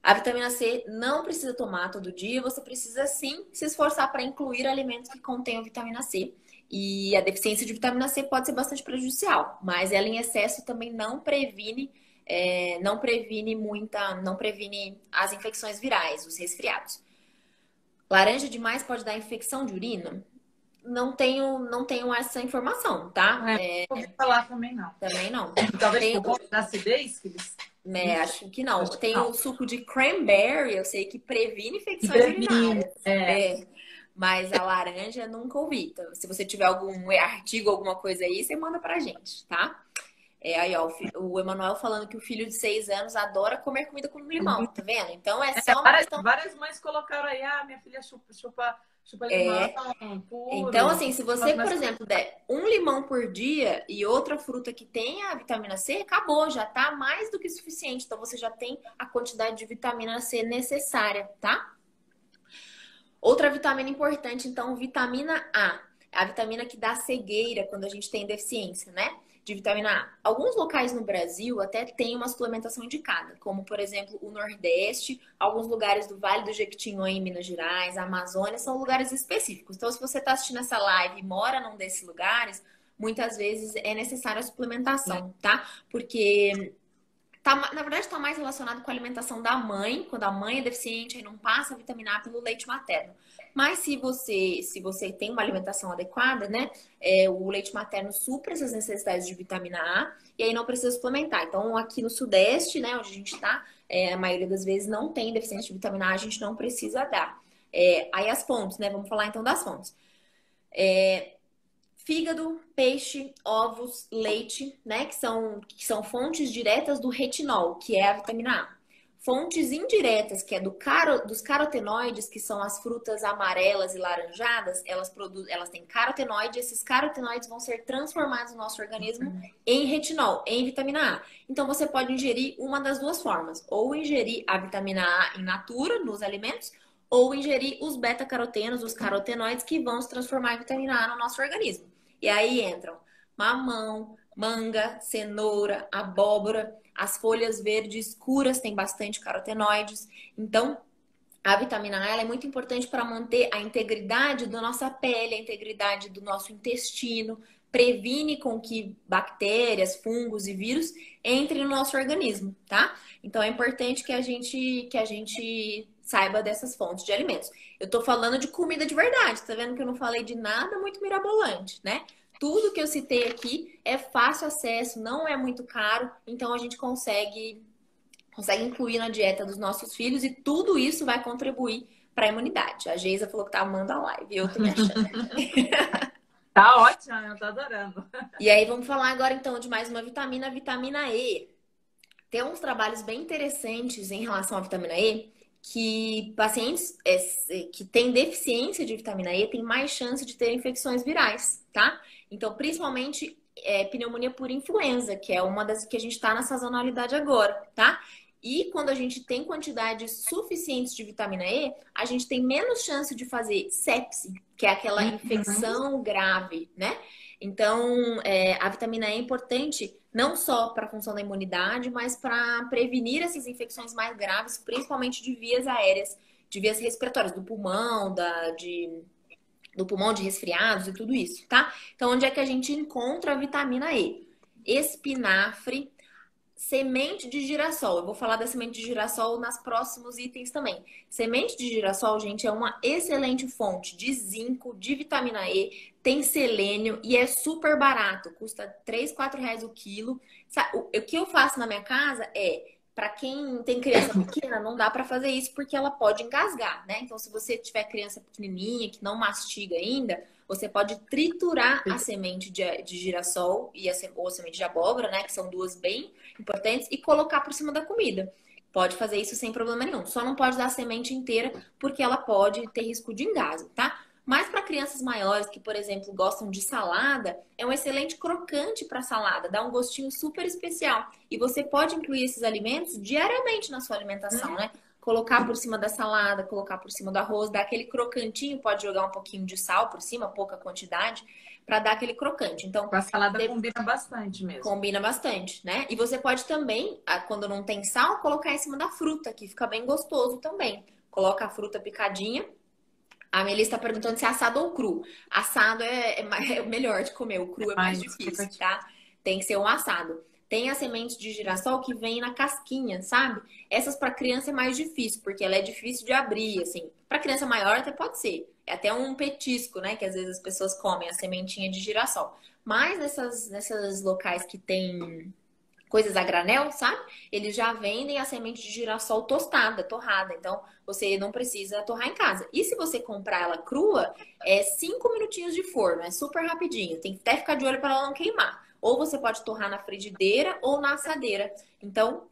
B: a vitamina C não precisa tomar todo dia, você precisa sim se esforçar para incluir alimentos que contenham vitamina C. E a deficiência de vitamina C pode ser bastante prejudicial, mas ela em excesso também não previne as infecções virais, os resfriados. Laranja demais pode dar infecção de urina? Não tenho essa informação, tá?
A: Não ouvi falar também não.
B: Também não.
A: Talvez por conta da acidez que eles...
B: acho que não. Tem o suco de cranberry, eu sei que previne infecções urinárias. Mas a laranja nunca ouvi. Então, se você tiver algum artigo, alguma coisa aí, você manda pra gente, tá? Aí, ó, o Emanuel falando que o filho de 6 anos adora comer comida com limão, tá vendo? Então é só uma questão...
A: Várias mães colocaram aí, minha filha chupa limão puro.
B: Então, assim, se você, por exemplo, der um limão por dia e outra fruta que tenha a vitamina C, acabou, já tá mais do que suficiente. Então, você já tem a quantidade de vitamina C necessária, tá? Outra vitamina importante, então, vitamina A. A vitamina que dá cegueira quando a gente tem deficiência, né? De vitamina A. Alguns locais no Brasil até tem uma suplementação indicada, como, por exemplo, o Nordeste, alguns lugares do Vale do Jequitinhonha, em Minas Gerais, a Amazônia, são lugares específicos. Então, se você está assistindo essa live e mora num desses lugares, muitas vezes é necessária a suplementação, tá? Porque... na verdade, está mais relacionado com a alimentação da mãe. Quando a mãe é deficiente, aí não passa a vitamina A pelo leite materno. Mas se você tem uma alimentação adequada, né? O leite materno supra essas necessidades de vitamina A e aí não precisa suplementar. Então, aqui no Sudeste, né, onde a gente está, a maioria das vezes não tem deficiência de vitamina A, a gente não precisa dar. Aí as fontes, né? Vamos falar então das fontes. Fígado, peixe, ovos, leite, né? Que são fontes diretas do retinol, que é a vitamina A. Fontes indiretas, que é dos carotenoides, que são as frutas amarelas e laranjadas, elas têm carotenoide, e esses carotenoides vão ser transformados no nosso organismo em retinol, em vitamina A. Então você pode ingerir uma das duas formas, ou ingerir a vitamina A in natura nos alimentos, ou ingerir os beta-carotenos, os carotenoides, que vão se transformar em vitamina A no nosso organismo. E aí entram mamão, manga, cenoura, abóbora, as folhas verdes escuras têm bastante carotenoides. Então, a vitamina A ela é muito importante para manter a integridade da nossa pele, a integridade do nosso intestino, previne com que bactérias, fungos e vírus entrem no nosso organismo, tá? Então, é importante que a gente saiba dessas fontes de alimentos. Eu tô falando de comida de verdade, tá vendo que eu não falei de nada muito mirabolante, né? Tudo que eu citei aqui é fácil acesso, não é muito caro, então a gente consegue incluir na dieta dos nossos filhos e tudo isso vai contribuir para a imunidade. A Geisa falou que tá amando a live, eu tô me achando.
A: Tá ótima, eu tô adorando.
B: E aí vamos falar agora então de mais uma vitamina, a vitamina E. Tem uns trabalhos bem interessantes em relação à vitamina E, que pacientes que têm deficiência de vitamina E têm mais chance de ter infecções virais, tá? Então, principalmente pneumonia por influenza, que é uma das que a gente está na sazonalidade agora, tá? E quando a gente tem quantidades suficientes de vitamina E, a gente tem menos chance de fazer sepse, que é aquela infecção grave, né? Então, a vitamina E é importante não só para a função da imunidade, mas para prevenir essas infecções mais graves, principalmente de vias aéreas, de vias respiratórias, do pulmão, do pulmão de resfriados e tudo isso, tá? Então, onde é que a gente encontra a vitamina E? Espinafre, semente de girassol. Eu vou falar da semente de girassol nos próximos itens também. Semente de girassol, gente, é uma excelente fonte de zinco, de vitamina E, tem selênio e é super barato. Custa R$ 3, R$ 4 o quilo. O que eu faço na minha casa é, para quem tem criança pequena, não dá para fazer isso porque ela pode engasgar, né? Então, se você tiver criança pequenininha que não mastiga ainda, você pode triturar a semente de girassol ou a semente de abóbora, né? Que são duas bem importantes, e colocar por cima da comida. Pode fazer isso sem problema nenhum. Só não pode dar a semente inteira, porque ela pode ter risco de engasgo, tá? Mas para crianças maiores que, por exemplo, gostam de salada, é um excelente crocante para salada, dá um gostinho super especial. E você pode incluir esses alimentos diariamente na sua alimentação, né? Colocar por cima da salada, colocar por cima do arroz, dar aquele crocantinho, pode jogar um pouquinho de sal por cima, pouca quantidade, para dar aquele crocante. Então,
A: com a salada combina bastante mesmo.
B: Combina bastante, né? E você pode também, quando não tem sal, colocar em cima da fruta, que fica bem gostoso também. Coloca a fruta picadinha. A Melissa está perguntando se é assado ou cru. Assado é melhor de comer, o cru é mais difícil, tá? Tem que ser um assado. Tem a semente de girassol que vem na casquinha, sabe? Essas para criança é mais difícil, porque ela é difícil de abrir, assim. Para criança maior até pode ser. É até um petisco, né? Que às vezes as pessoas comem, a sementinha de girassol. Mas nessas locais que tem coisas a granel, sabe? Eles já vendem a semente de girassol tostada, torrada. Então, você não precisa torrar em casa. E se você comprar ela crua, é 5 minutinhos de forno, é super rapidinho. Tem que até ficar de olho para ela não queimar. Ou você pode torrar na frigideira ou na assadeira. Então,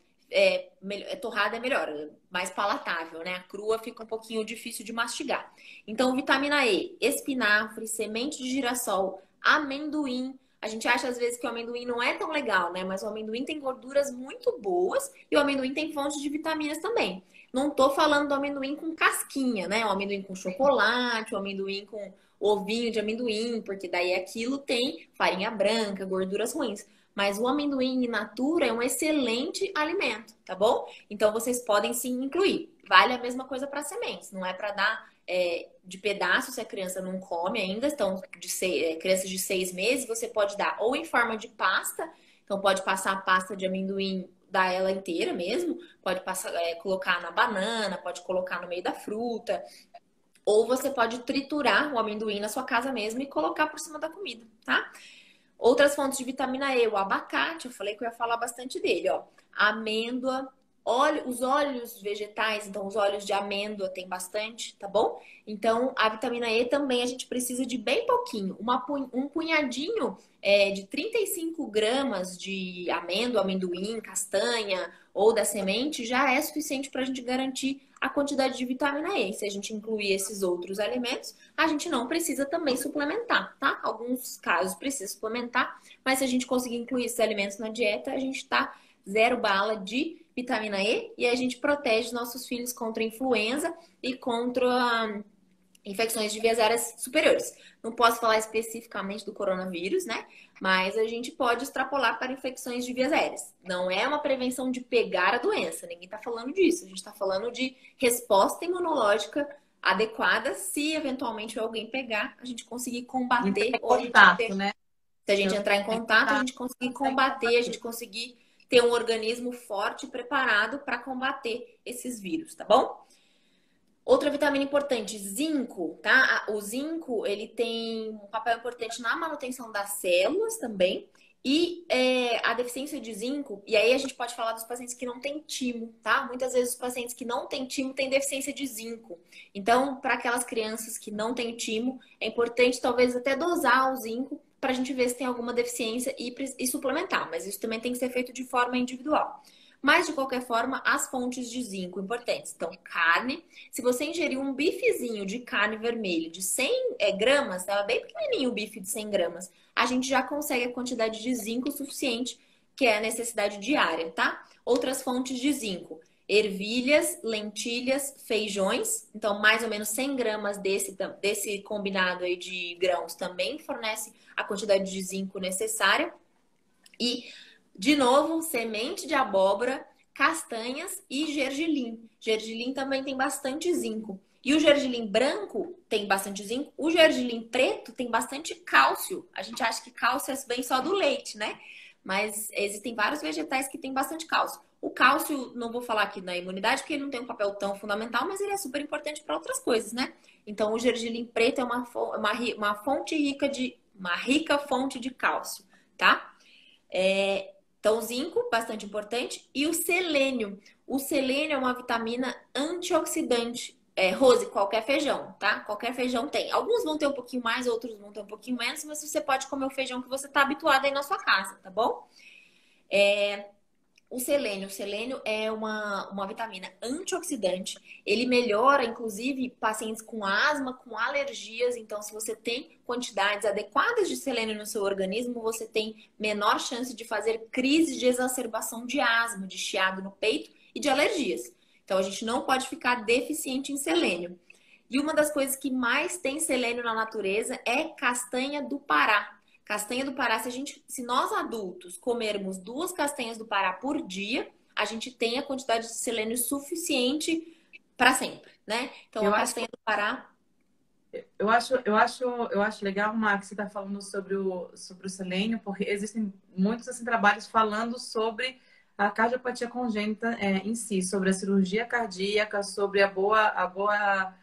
B: torrada é melhor, mais palatável, né? A crua fica um pouquinho difícil de mastigar. Então, vitamina E, espinafre, semente de girassol, amendoim. A gente acha às vezes que o amendoim não é tão legal, né? Mas o amendoim tem gorduras muito boas e o amendoim tem fontes de vitaminas também. Não tô falando do amendoim com casquinha, né? O amendoim com chocolate, o amendoim com ovinho de amendoim, porque daí aquilo tem farinha branca, gorduras ruins. Mas o amendoim in natura é um excelente alimento, tá bom? Então vocês podem sim incluir. Vale a mesma coisa para sementes, não é para dar de pedaços se a criança não come ainda. Então, crianças de 6 meses, você pode dar ou em forma de pasta, então pode passar a pasta de amendoim, dar ela inteira mesmo, pode passar, colocar na banana, pode colocar no meio da fruta, ou você pode triturar o amendoim na sua casa mesmo e colocar por cima da comida, tá? Outras fontes de vitamina E, o abacate, eu falei que eu ia falar bastante dele, ó. Amêndoa, os óleos vegetais, então os óleos de amêndoa tem bastante, tá bom? Então, a vitamina E também a gente precisa de bem pouquinho. Um punhadinho de 35 gramas de amêndoa, amendoim, castanha ou da semente já é suficiente para a gente garantir a quantidade de vitamina E. Se a gente incluir esses outros alimentos, a gente não precisa também suplementar, tá? Alguns casos precisa suplementar, mas se a gente conseguir incluir esses alimentos na dieta, a gente tá zero bala de vitamina E a gente protege nossos filhos contra influenza e contra infecções de vias aéreas superiores. Não posso falar especificamente do coronavírus, né? Mas a gente pode extrapolar para infecções de vias aéreas. Não é uma prevenção de pegar a doença, ninguém está falando disso. A gente está falando de resposta imunológica adequada, se eventualmente alguém pegar, a gente conseguir combater ou a gente ter, né? Se a gente entrar em contato, a gente conseguir combater, a gente conseguir ter um organismo forte e preparado para combater esses vírus, tá bom? Outra vitamina importante, zinco, tá? O zinco, ele tem um papel importante na manutenção das células também. E a deficiência de zinco, e aí a gente pode falar dos pacientes que não têm timo, tá? Muitas vezes os pacientes que não têm timo têm deficiência de zinco. Então, para aquelas crianças que não têm timo, é importante talvez até dosar o zinco para a gente ver se tem alguma deficiência e suplementar. Mas isso também tem que ser feito de forma individual. Mas, de qualquer forma, as fontes de zinco importantes. Então, carne. Se você ingerir um bifezinho de carne vermelha de 100 gramas, tá bem pequenininho o bife de 100 gramas, a gente já consegue a quantidade de zinco suficiente que é a necessidade diária, tá? Outras fontes de zinco: ervilhas, lentilhas, feijões. Então, mais ou menos 100 gramas desse combinado aí de grãos também fornece a quantidade de zinco necessária. E, de novo, semente de abóbora, castanhas e gergelim. Gergelim também tem bastante zinco. E o gergelim branco tem bastante zinco. O gergelim preto tem bastante cálcio. A gente acha que cálcio vem só do leite, né? Mas existem vários vegetais que têm bastante cálcio. O cálcio, não vou falar aqui na imunidade, porque ele não tem um papel tão fundamental, mas ele é super importante para outras coisas, né? Então, o gergelim preto é uma rica fonte de cálcio, tá? Então, o zinco, bastante importante. E o selênio. O selênio é uma vitamina antioxidante. Rose, qualquer feijão, tá? Qualquer feijão tem. Alguns vão ter um pouquinho mais, outros vão ter um pouquinho menos, mas você pode comer o feijão que você tá habituado aí na sua casa, tá bom? O selênio é uma vitamina antioxidante. Ele melhora, inclusive, pacientes com asma, com alergias. Então, se você tem quantidades adequadas de selênio no seu organismo, você tem menor chance de fazer crises de exacerbação de asma, de chiado no peito e de alergias. Então, a gente não pode ficar deficiente em selênio. E uma das coisas que mais tem selênio na natureza é castanha do Pará. Castanha do Pará, se nós adultos comermos 2 castanhas do Pará por dia, a gente tem a quantidade de selênio suficiente para sempre, né? Então, a castanha do Pará...
A: Eu acho legal, Max, você está falando sobre o selênio, porque existem muitos assim, trabalhos falando sobre a cardiopatia congênita em si, sobre a cirurgia cardíaca, sobre a boa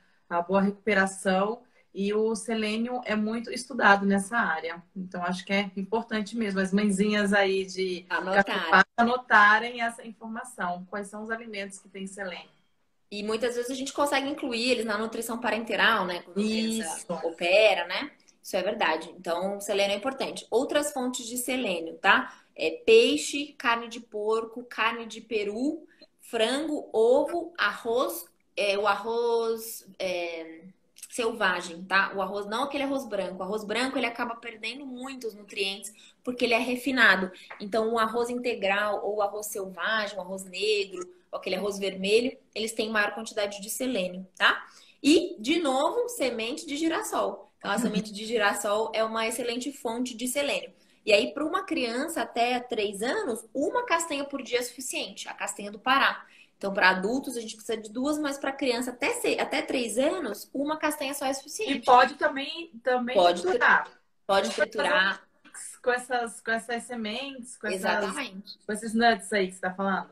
A: recuperação. E o selênio é muito estudado nessa área. Então, acho que é importante mesmo as mãezinhas aí de anotarem essa informação. Quais são os alimentos que têm selênio?
B: E muitas vezes a gente consegue incluir eles na nutrição parenteral, né? Quando a criança opera, né? Isso é verdade. Então, o selênio é importante. Outras fontes de selênio, tá? Peixe, carne de porco, carne de peru, frango, ovo, arroz, o arroz selvagem, tá? O arroz, não aquele arroz branco. O arroz branco, ele acaba perdendo muitos nutrientes porque ele é refinado. Então, o arroz integral ou o arroz selvagem, o arroz negro, ou aquele arroz vermelho, eles têm maior quantidade de selênio, tá? E, de novo, semente de girassol. Então, a semente de girassol é uma excelente fonte de selênio. E aí, para uma criança até 3 anos, uma castanha por dia é suficiente, a castanha do Pará. Então, para adultos, a gente precisa de 2, mas para criança até 3 anos, uma castanha só é suficiente.
A: E pode também triturar.
B: Pode triturar.
A: Com essas sementes,
B: Exatamente.
A: Com esses nuts aí que você está falando.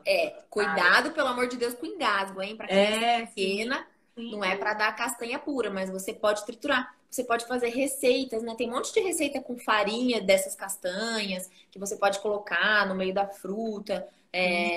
B: Cuidado, pelo amor de Deus, com engasgo, hein? Para criança pequena, sim. Não é para dar castanha pura, mas você pode triturar. Você pode fazer receitas, né? Tem um monte de receita com farinha dessas castanhas, que você pode colocar no meio da fruta,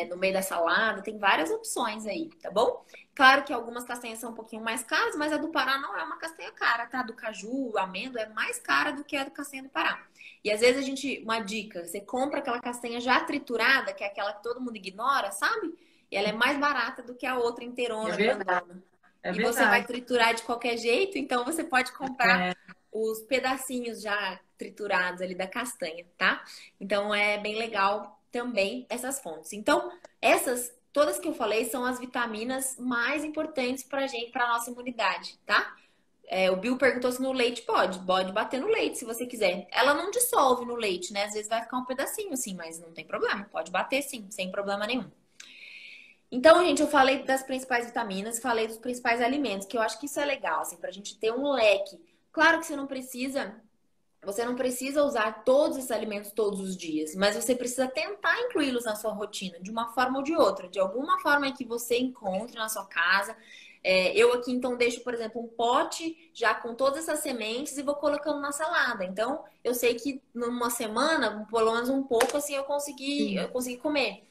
B: no meio da salada. Tem várias opções aí, tá bom? Claro que algumas castanhas são um pouquinho mais caras, mas a do Pará não é uma castanha cara, tá? Do caju, amêndoa, é mais cara do que a do castanha do Pará. E às vezes uma dica, você compra aquela castanha já triturada, que é aquela que todo mundo ignora, sabe? E ela é mais barata do que a outra inteirona, grandona. Você vai triturar de qualquer jeito, então você pode comprar os pedacinhos já triturados ali da castanha, tá? Então é bem legal também essas fontes. Então, todas que eu falei são as vitaminas mais importantes pra gente, pra nossa imunidade, tá? O Bill perguntou se no leite pode bater no leite se você quiser. Ela não dissolve no leite, né? Às vezes vai ficar um pedacinho assim, mas não tem problema. Pode bater sim, sem problema nenhum. Então, gente, eu falei das principais vitaminas, falei dos principais alimentos, que eu acho que isso é legal, assim, pra gente ter um leque. Claro que você não precisa usar todos esses alimentos todos os dias, mas você precisa tentar incluí-los na sua rotina, de uma forma ou de outra, de alguma forma que você encontre na sua casa. Eu aqui, então, deixo, por exemplo, um pote já com todas essas sementes e vou colocando na salada. Então, eu sei que numa semana, pelo menos um pouco, assim, eu consegui comer.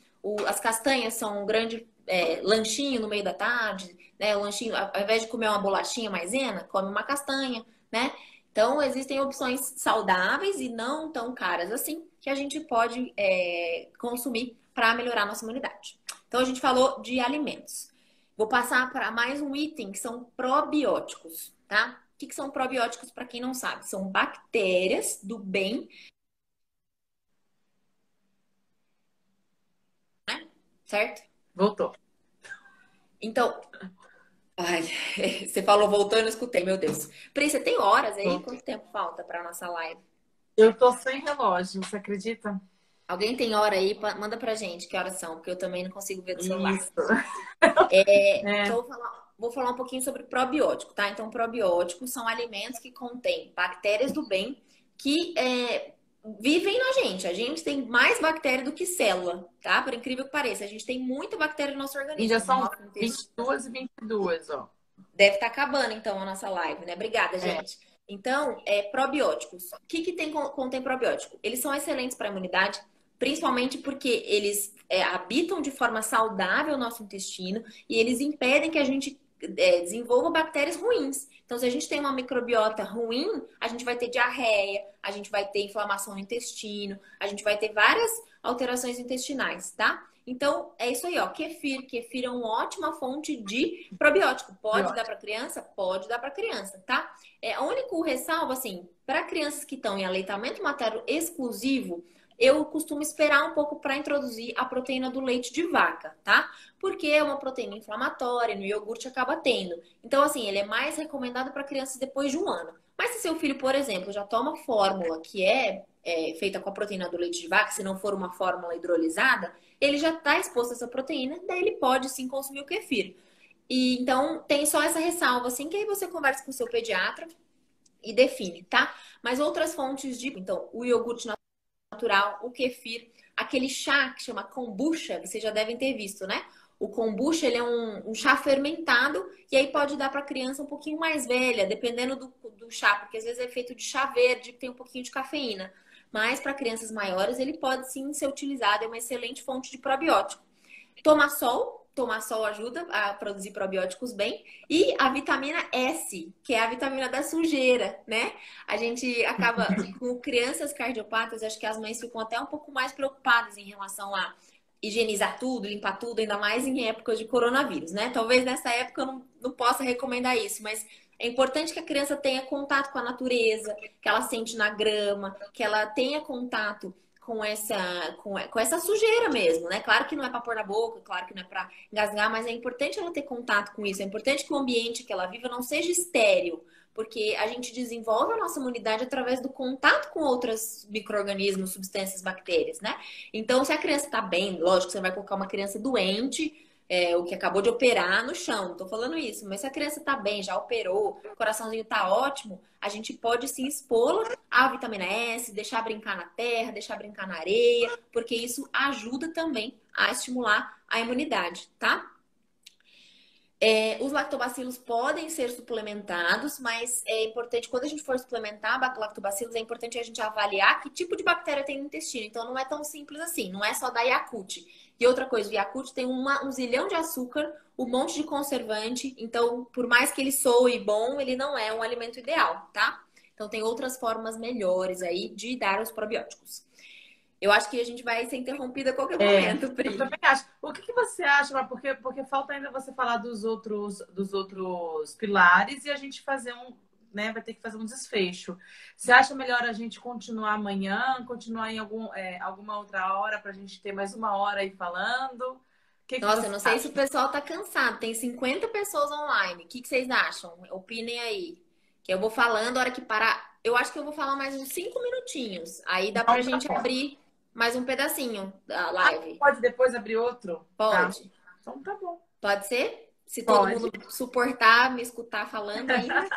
B: As castanhas são um grande lanchinho no meio da tarde, né? O lanchinho, ao invés de comer uma bolachinha maisena, come uma castanha, né? Então, existem opções saudáveis e não tão caras assim, que a gente pode consumir para melhorar a nossa imunidade. Então, a gente falou de alimentos. Vou passar para mais um item, que são probióticos, tá? O que são probióticos, para quem não sabe? São bactérias do bem certo?
A: Voltou.
B: Então, ai, você falou voltou, eu não escutei, meu Deus. Pri, você tem horas aí?
A: Voltou.
B: Quanto tempo falta para nossa live?
A: Eu tô sem relógio, você acredita?
B: Alguém tem hora aí? Manda pra gente que horas são, porque eu também não consigo ver do celular.
A: Isso.
B: Então,
A: É,
B: vou falar um pouquinho sobre probiótico, tá? Então, probióticos são alimentos que contêm bactérias do bem que vivem na gente. A gente tem mais bactéria do que célula, tá? Por incrível que pareça, a gente tem muita bactéria no nosso
A: e já
B: organismo, no
A: são
B: nosso intestino.
A: 22 e 22, ó.
B: Deve estar acabando, então, a nossa live, né? Obrigada,
A: É,
B: gente. Então, probióticos. O que contém probiótico? Eles são excelentes para a imunidade, principalmente porque eles habitam de forma saudável o nosso intestino e eles impedem que a gente desenvolva bactérias ruins. Então, se a gente tem uma microbiota ruim, a gente vai ter diarreia, a gente vai ter inflamação no intestino, a gente vai ter várias alterações intestinais, tá? Então, é isso aí, ó. Kefir. Kefir é uma ótima fonte de probiótico. Pode dar
A: biótico.
B: para criança? Pode dar para criança, tá? O único ressalvo, assim, para crianças que estão em aleitamento materno exclusivo, eu costumo esperar um pouco para introduzir a proteína do leite de vaca, tá? Porque é uma proteína inflamatória, no iogurte acaba tendo. Então, assim, ele é mais recomendado para crianças depois de 1 ano. Mas se seu filho, por exemplo, já toma fórmula que é feita com a proteína do leite de vaca, se não for uma fórmula hidrolisada, ele já está exposto a essa proteína, daí ele pode sim consumir o kefir. E então tem só essa ressalva, assim, que aí você conversa com o seu pediatra e define, tá? Mas outras fontes de, então, o iogurte natural, o kefir, aquele chá que chama kombucha, vocês já devem ter visto, né? O kombucha, ele é um chá fermentado e aí pode dar para criança um pouquinho mais velha, dependendo do chá, porque às vezes é feito de chá verde, que tem um pouquinho de cafeína. Mas para crianças maiores, ele pode sim ser utilizado, é uma excelente fonte de probiótico. Tomar sol ajuda a produzir probióticos bem. E a vitamina S, que é a vitamina da sujeira, né? A gente acaba, com crianças cardiopatas, acho que as mães ficam até um pouco mais preocupadas em relação a higienizar tudo, limpar tudo, ainda mais em épocas de coronavírus, né? Talvez nessa época eu não possa recomendar isso, mas é importante que a criança tenha contato com a natureza, que ela sente na grama, que ela tenha contato com essa sujeira mesmo, né? Claro que não é para pôr na boca, claro que não é para engasgar, mas é importante ela ter contato com isso. É importante que o ambiente que ela viva não seja estéril, porque a gente desenvolve a nossa imunidade através do contato com outros micro-organismos, substâncias, bactérias, né? Então, se a criança está bem, lógico que você vai colocar uma criança doente, o que acabou de operar no chão, não tô falando isso, mas se a criança tá bem, já operou, o coraçãozinho tá ótimo, a gente pode sim expô-la à vitamina S, deixar brincar na terra, deixar brincar na areia, porque isso ajuda também a estimular a imunidade, tá? Os lactobacilos podem ser suplementados, mas é importante, quando a gente for suplementar lactobacilos, é importante a gente avaliar que tipo de bactéria tem no intestino. Então, não é tão simples assim, não é só dar Yakult. E outra coisa, o Yakult tem um zilhão de açúcar, um monte de conservante. Então, por mais que ele soe bom, ele não é um alimento ideal, tá? Então, tem outras formas melhores aí de dar os probióticos. Eu acho que a gente vai ser interrompida a qualquer momento, Pri.
A: Eu também acho. O que você acha? Mas porque falta ainda você falar dos outros pilares e a gente fazer né? Vai ter que fazer um desfecho. Você acha melhor a gente continuar amanhã, continuar em alguma outra hora para a gente ter mais 1 hora aí falando? O que
B: Nossa,
A: você
B: eu não sei se
A: acha?
B: o pessoal tá cansado. Tem 50 pessoas online. O que vocês acham? Opinem aí. Que eu vou falando, a hora que parar. Eu acho que eu vou falar mais uns 5 minutinhos. Aí dá pra
A: Então, tá
B: gente
A: bom.
B: abrir mais um pedacinho da live.
A: Pode depois abrir outro? Tá.
B: Pode.
A: Então tá bom.
B: Pode ser? Se todo
A: Pode.
B: mundo suportar me escutar falando ainda.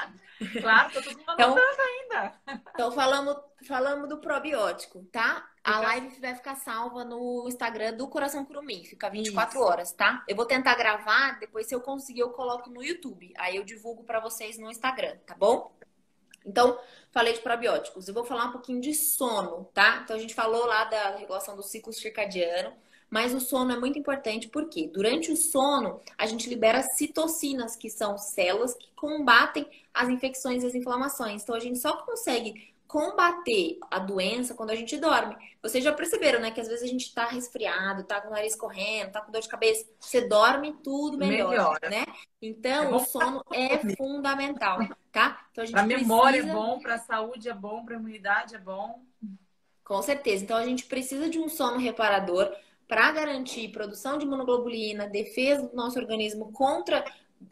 A: Claro, tô todo mundo
B: Então,
A: anotando ainda.
B: Então, falamos do probiótico, tá? A
A: Fica
B: live vai ficar salva no Instagram do Coração Curumim. Fica 24
A: isso.
B: horas, tá? Eu vou tentar gravar, depois se eu conseguir eu coloco no YouTube. Aí eu divulgo pra vocês no Instagram, tá bom? Então, falei de probióticos. Eu vou falar um pouquinho de sono, tá? Então, a gente falou lá da regulação do ciclo circadiano, mas o sono é muito importante porque durante o sono a gente libera citocinas, que são células que combatem as infecções e as inflamações. Então, a gente só consegue combater a doença quando a gente dorme. Vocês já perceberam, né? Que às vezes a gente tá resfriado, tá com o nariz correndo, tá com dor de cabeça. Você dorme, tudo melhora,
A: Melhora.
B: né?
A: É
B: Então, o
A: bom
B: sono é fundamental, tá? Então, a
A: para
B: gente
A: memória é
B: precisa.
A: bom, para saúde é bom, para imunidade é bom.
B: Com certeza. Então, a gente precisa de um sono reparador para garantir produção de imunoglobulina, defesa do nosso organismo contra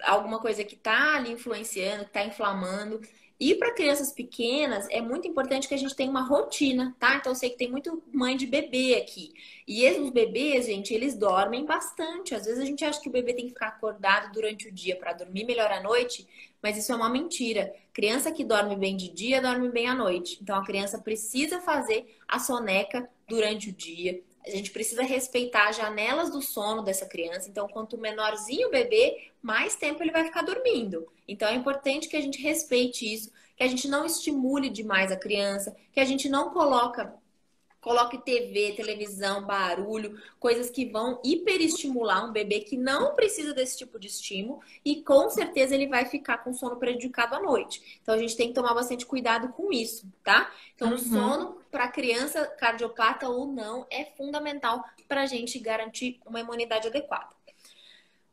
B: alguma coisa que está ali influenciando, que está inflamando. E para crianças pequenas, é muito importante que a gente tenha uma rotina, tá? Então, eu sei que tem muito mãe de bebê aqui. E os bebês, gente, eles dormem bastante. Às vezes a gente acha que o bebê tem que ficar acordado durante o dia para dormir melhor à noite, mas isso é uma mentira. Criança que dorme bem de dia, dorme bem à noite. Então, a criança precisa fazer a soneca durante o dia. A gente precisa respeitar as janelas do sono dessa criança. Então, quanto menorzinho o bebê, mais tempo ele vai ficar dormindo. Então, é importante que a gente respeite isso, que a gente não estimule demais a criança, que a gente não coloque TV, televisão, barulho, coisas que vão hiperestimular um bebê que não precisa desse tipo de estímulo e com certeza ele vai ficar com sono prejudicado à noite. Então a gente tem que tomar bastante cuidado com isso, tá? Então o sono para criança cardiopata ou não é fundamental para a gente garantir uma imunidade adequada.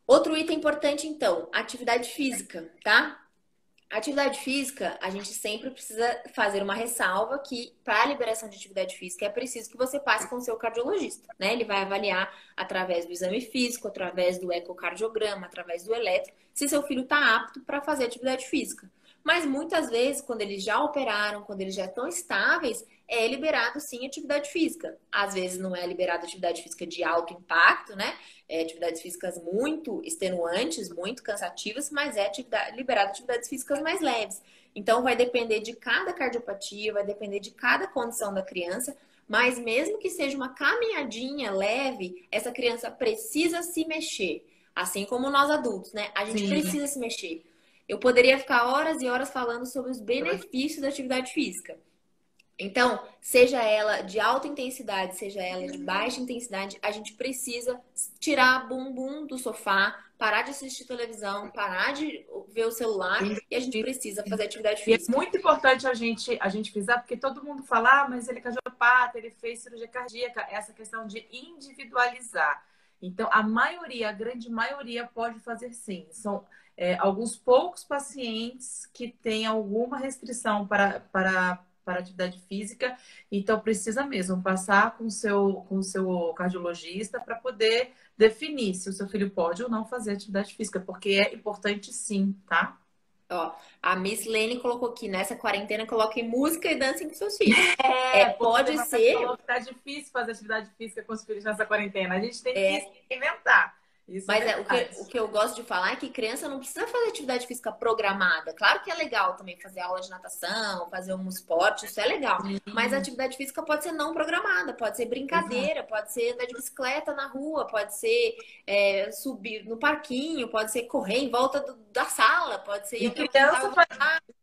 B: Outro item importante então, atividade física, tá? Atividade física, a gente sempre precisa fazer uma ressalva que para a liberação de atividade física é preciso que você passe com o seu cardiologista, né? Ele vai avaliar através do exame físico, através do ecocardiograma, através do eletro, se seu filho está apto para fazer atividade física. Mas muitas vezes, quando eles já operaram, quando eles já estão estáveis, é liberado sim atividade física. Às vezes não é liberado atividade física de alto impacto, né? Atividades físicas muito extenuantes, muito cansativas, mas liberado atividades físicas mais leves. Então, vai depender de cada cardiopatia, vai depender de cada condição da criança, mas mesmo que seja uma caminhadinha leve, essa criança precisa se mexer. Assim como nós adultos, né? A gente precisa se mexer. Eu poderia ficar horas e horas falando sobre os benefícios da atividade física. Então, seja ela de alta intensidade, seja ela de baixa intensidade, a gente precisa tirar bumbum do sofá, parar de assistir televisão, parar de ver o celular e a gente precisa fazer atividade física.
A: E é muito importante a gente frisar, porque todo mundo fala, mas ele é cardiopata, ele fez cirurgia cardíaca, essa questão de individualizar. Então, a grande maioria pode fazer sim. São alguns poucos pacientes que têm alguma restrição para atividade física, então precisa mesmo passar com o seu cardiologista para poder definir se o seu filho pode ou não fazer atividade física, porque é importante sim, tá?
B: Ó, a Miss Lene colocou aqui, nessa quarentena, coloque música e dancem com seus filhos. Pode ser.
A: Falou que tá difícil fazer atividade física com os filhos nessa quarentena. A gente tem que inventar. Isso
B: mas o que eu gosto de falar é que criança não precisa fazer atividade física programada. Claro que é legal também fazer aula de natação, fazer um esporte, isso é legal. Mas a atividade física pode ser não programada, pode ser brincadeira, pode ser andar de bicicleta na rua, pode ser subir no parquinho, pode ser correr em volta da sala, pode ser...
A: E criança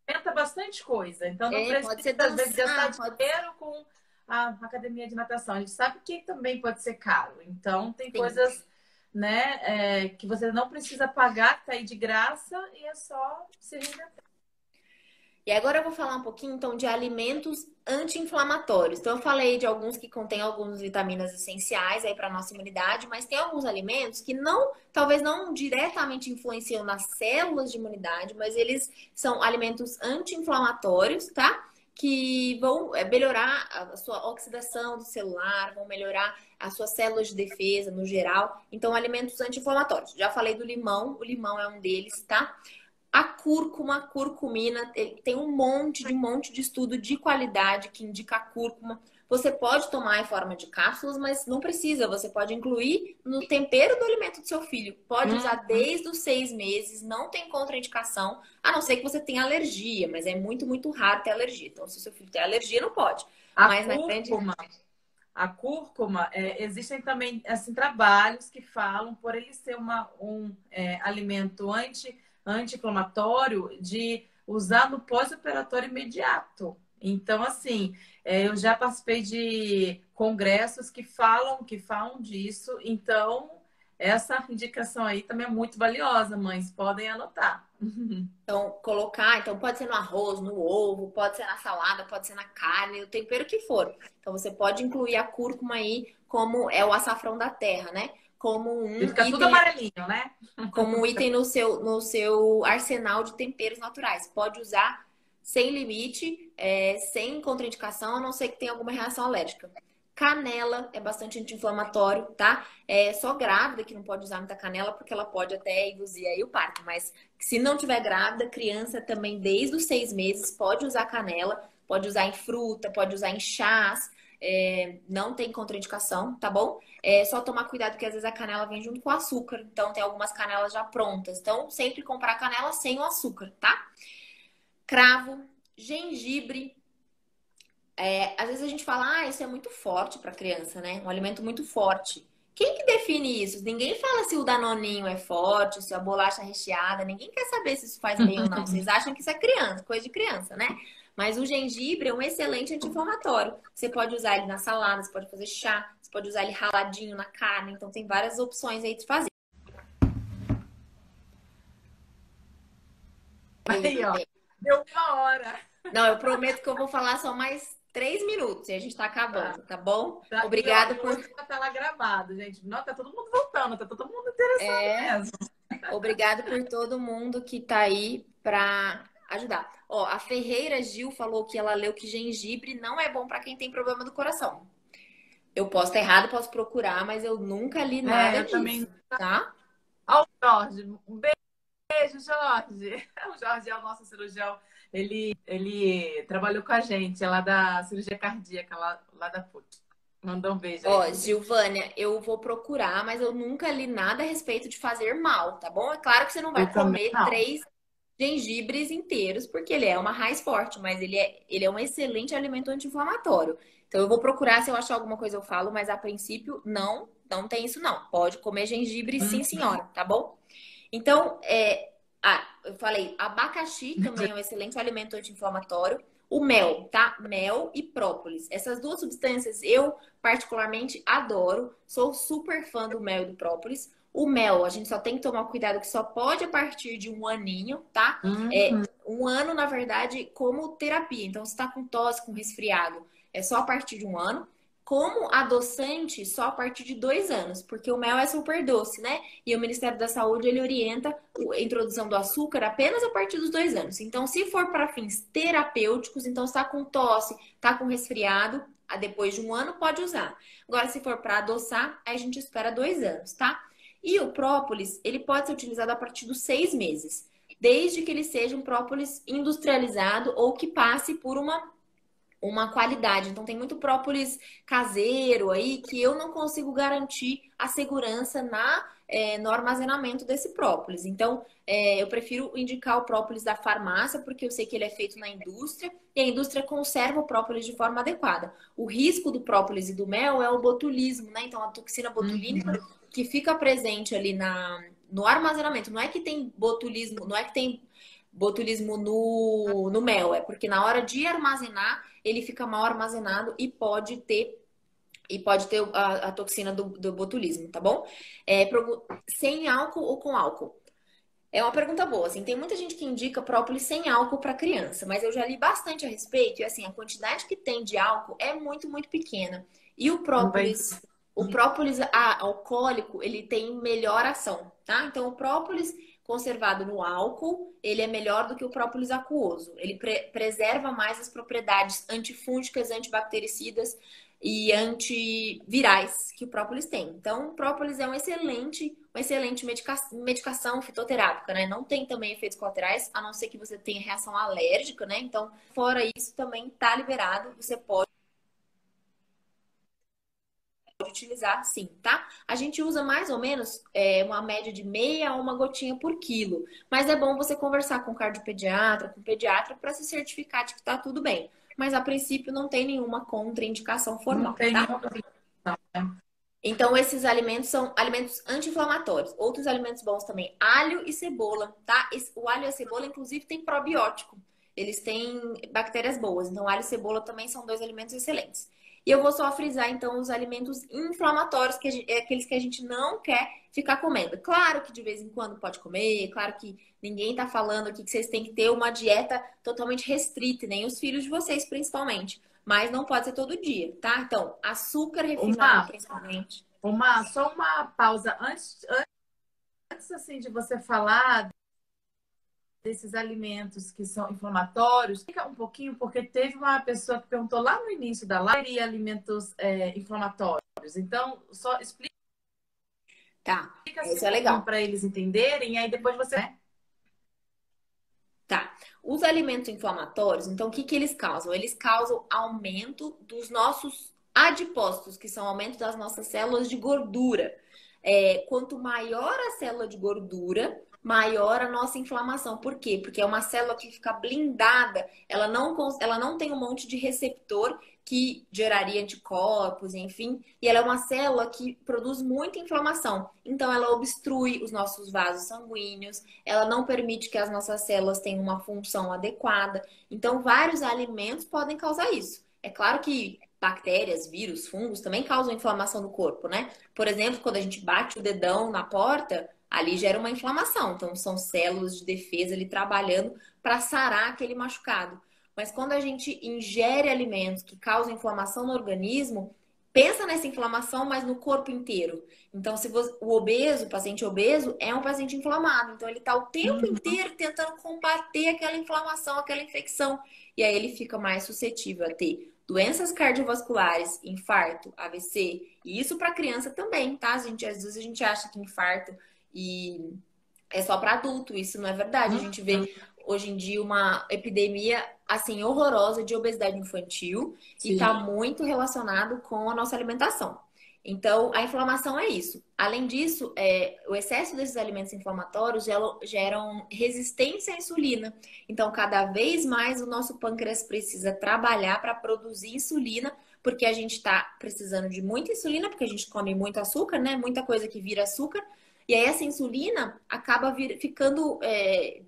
A: inventa bastante coisa. Então não precisa,
B: pode ser
A: às vezes, gastar
B: pode...
A: dinheiro com a academia de natação. A gente sabe que também pode ser caro. Então tem coisas... né? Que você não precisa pagar, que tá aí de graça e é só se reinventar.
B: E agora eu vou falar um pouquinho, então, de alimentos anti-inflamatórios. Então, eu falei de alguns que contêm algumas vitaminas essenciais aí para nossa imunidade, mas tem alguns alimentos que talvez não diretamente influenciam nas células de imunidade, mas eles são alimentos anti-inflamatórios, tá? Que vão melhorar a sua oxidação do celular, vão melhorar as suas células de defesa no geral. Então, alimentos anti-inflamatórios. Já falei do limão, o limão é um deles, tá? A cúrcuma, curcumina, tem um monte de estudo de qualidade que indica a cúrcuma. Você pode tomar em forma de cápsulas, mas não precisa. Você pode incluir no tempero do alimento do seu filho. Pode usar desde os 6 meses, não tem contraindicação, a não ser que você tenha alergia, mas é muito, muito raro ter alergia. Então, se o seu filho tem alergia, não pode.
A: A cúrcuma, existem também assim, trabalhos que falam, por ele ser um alimento anti-inflamatório, de usar no pós-operatório imediato. Então, assim, eu já participei de congressos que falam disso. Então, essa indicação aí também é muito valiosa, mães. Podem anotar.
B: Então, pode ser no arroz, no ovo, pode ser na salada, pode ser na carne, o tempero que for. Então, você pode incluir a cúrcuma aí, como é o açafrão da terra, né? Como um
A: fica tudo amarelinho, né?
B: Como um item no seu arsenal de temperos naturais. Pode usar sem limite, sem contraindicação, a não ser que tenha alguma reação alérgica. Canela é bastante anti-inflamatório, tá? É só grávida que não pode usar muita canela, porque ela pode até induzir aí o parto. Mas se não tiver grávida, criança também, desde os 6 meses, pode usar canela. Pode usar em fruta, pode usar em chás. Não tem contraindicação, tá bom? É só tomar cuidado, porque às vezes a canela vem junto com o açúcar. Então, tem algumas canelas já prontas. Então, sempre comprar canela sem o açúcar, tá? Cravo, gengibre. Às vezes a gente fala, isso é muito forte para criança, né? Um alimento muito forte. Quem que define isso? Ninguém fala se o danoninho é forte, se a bolacha é recheada. Ninguém quer saber se isso faz bem ou não. Vocês acham que isso é criança, coisa de criança, né? Mas o gengibre é um excelente anti-inflamatório. Você pode usar ele na salada, você pode fazer chá, você pode usar ele raladinho na carne. Então tem várias opções aí de fazer.
A: Aí, ó, deu 1 hora.
B: Não, eu prometo que eu vou falar só mais 3 minutos e a gente tá acabando, tá bom?
A: Tá?
B: Obrigada
A: E
B: por.
A: hoje tá lá gravado, gente. Não, tá todo mundo voltando, tá todo mundo interessado mesmo.
B: Obrigado por todo mundo que tá aí pra ajudar. Ó, a Ferreira Gil falou que ela leu que gengibre não é bom pra quem tem problema do coração. Eu posso estar errado, posso procurar, mas eu nunca li nada
A: Eu também.
B: disso, tá?
A: Ó, o Jorge, um beijo, Jorge. O Jorge é o nosso cirurgião. Ele trabalhou com a gente, é lá da cirurgia cardíaca, lá da PUC. Mandou um beijo aí.
B: Ó, Gilvânia, eu vou procurar, mas eu nunca li nada a respeito de fazer mal, tá bom? É claro que você não vai
A: Eu também
B: comer
A: não.
B: 3 gengibres inteiros, porque ele é uma raiz forte, mas ele é um excelente alimento anti-inflamatório. Então eu vou procurar, se eu achar alguma coisa eu falo, mas a princípio não tem isso não. Pode comer gengibre sim, senhora, tá bom? Então, eu falei, abacaxi também é um excelente alimento anti-inflamatório. O mel, tá? Mel e própolis. Essas duas substâncias eu particularmente adoro. Sou super fã do mel e do própolis. O mel, a gente só tem que tomar cuidado que só pode a partir de 1 aninho, tá? É,
A: Uhum.
B: 1 ano, na verdade, como terapia. Então, se tá com tosse, com resfriado, é só a partir de 1 ano. Como adoçante, só a partir de 2 anos, porque o mel é super doce, né? E o Ministério da Saúde, ele orienta a introdução do açúcar apenas a partir dos 2 anos. Então, se for para fins terapêuticos, então está com tosse, está com resfriado, depois de 1 ano pode usar. Agora, se for para adoçar, aí a gente espera 2 anos, tá? E o própolis, ele pode ser utilizado a partir dos 6 meses, desde que ele seja um própolis industrializado ou que passe por uma qualidade. Então, tem muito própolis caseiro aí que eu não consigo garantir a segurança no armazenamento desse própolis. Então, eu prefiro indicar o própolis da farmácia, porque eu sei que ele é feito na indústria e a indústria conserva o própolis de forma adequada. O risco do própolis e do mel é o botulismo, né? Então, a toxina botulínica que fica presente ali no armazenamento. Não é que tem botulismo, não é que tem botulismo no mel, é porque na hora de armazenar ele fica mal armazenado e pode ter a toxina do botulismo, tá bom? Sem álcool ou com álcool? É uma pergunta boa, assim, tem muita gente que indica própolis sem álcool para criança, mas eu já li bastante a respeito e assim, a quantidade que tem de álcool é muito, muito pequena. E
A: Não vai.
B: o própolis alcoólico, ele tem melhor ação, tá? Então, o própolis conservado no álcool, ele é melhor do que o própolis aquoso. Ele preserva mais as propriedades antifúngicas, antibactericidas e antivirais que o própolis tem. Então, o própolis é uma excelente medicação fitoterápica, né? Não tem também efeitos colaterais, a não ser que você tenha reação alérgica, né? Então, fora isso, também tá liberado, você pode utilizar sim, tá? A gente usa mais ou menos uma média de meia a uma gotinha por quilo, mas é bom você conversar com o cardiopediatra, com o pediatra, para se certificar de que tá tudo bem. Mas a princípio não tem nenhuma contraindicação
A: Não
B: formal,
A: tem
B: tá?
A: nenhuma condição, né?
B: Então, esses alimentos são alimentos anti-inflamatórios. Outros alimentos bons também, alho e cebola, tá? O alho e a cebola, inclusive, tem probiótico. Eles têm bactérias boas. Então, alho e cebola também são 2 alimentos excelentes. E eu vou só frisar, então, os alimentos inflamatórios, que é aqueles que a gente não quer ficar comendo. Claro que de vez em quando pode comer, claro que ninguém tá falando aqui que vocês têm que ter uma dieta totalmente restrita, nem os filhos de vocês, principalmente. Mas não pode ser todo dia, tá? Então, açúcar refinado, principalmente.
A: Só uma pausa. Antes assim, de você falar desses alimentos que são inflamatórios? Explica um pouquinho, porque teve uma pessoa que perguntou lá no início da live alimentos inflamatórios. Então, só explica
B: Tá,
A: assim
B: isso
A: um
B: é
A: pouquinho
B: legal.
A: para eles entenderem, e aí depois você, né?
B: Tá. Os alimentos inflamatórios, então, o que que eles causam? Eles causam aumento dos nossos adipócitos, que são aumento das nossas células de gordura. Quanto maior a célula de gordura, maior a nossa inflamação. Por quê? Porque é uma célula que fica blindada, ela não tem um monte de receptor que geraria anticorpos, enfim, e ela é uma célula que produz muita inflamação. Então, ela obstrui os nossos vasos sanguíneos, ela não permite que as nossas células tenham uma função adequada. Então, vários alimentos podem causar isso. É claro que bactérias, vírus, fungos também causam inflamação no corpo, né? Por exemplo, quando a gente bate o dedão na porta, ali gera uma inflamação. Então, são células de defesa ali trabalhando para sarar aquele machucado. Mas quando a gente ingere alimentos que causam inflamação no organismo, pensa nessa inflamação, mas no corpo inteiro. Então, se você, o obeso, o paciente obeso, é um paciente inflamado. Então, ele está o tempo inteiro tentando combater aquela inflamação, aquela infecção. E aí ele fica mais suscetível a ter doenças cardiovasculares, infarto, AVC. E isso para criança também, tá? Às vezes a gente acha que infarto e é só para adulto. Isso não é verdade. A gente vê hoje em dia uma epidemia assim horrorosa de obesidade infantil e está muito relacionado com a nossa alimentação. Então, a inflamação é isso. Além disso, o excesso desses alimentos inflamatórios geram resistência à insulina. Então, cada vez mais o nosso pâncreas precisa trabalhar para produzir insulina, porque a gente está precisando de muita insulina, porque a gente come muito açúcar, né? Muita coisa que vira açúcar. E aí essa insulina acaba ficando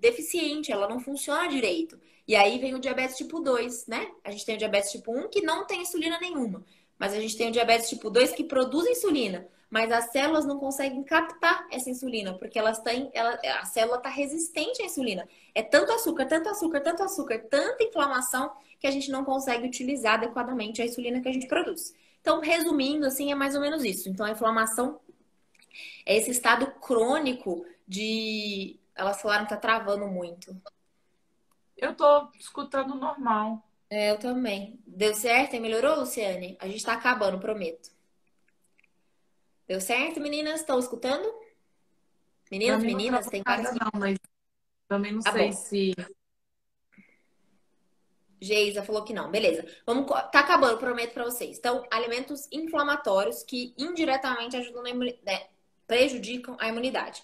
B: deficiente, ela não funciona direito. E aí vem o diabetes tipo 2, né? A gente tem o diabetes tipo 1 que não tem insulina nenhuma. Mas a gente tem o diabetes tipo 2 que produz insulina. Mas as células não conseguem captar essa insulina, porque a célula está resistente à insulina. É tanto açúcar, tanto açúcar, tanto açúcar, tanta inflamação que a gente não consegue utilizar adequadamente a insulina que a gente produz. Então, resumindo, assim, é mais ou menos isso. Então, a inflamação é esse estado crônico de... Elas falaram que tá travando muito.
A: Eu tô escutando normal.
B: Eu também. Deu certo e melhorou, Luciane? A gente tá acabando, prometo. Deu certo, meninas? Estão escutando?
A: Pra
B: Meninos,
A: mim não
B: meninas,
A: travou
B: tem
A: nada,
B: várias.
A: não, mas também não
B: Tá
A: sei
B: bom.
A: se.
B: Geisa falou que não. Beleza. Tá acabando, prometo pra vocês. Então, alimentos inflamatórios que indiretamente ajudam prejudicam a imunidade.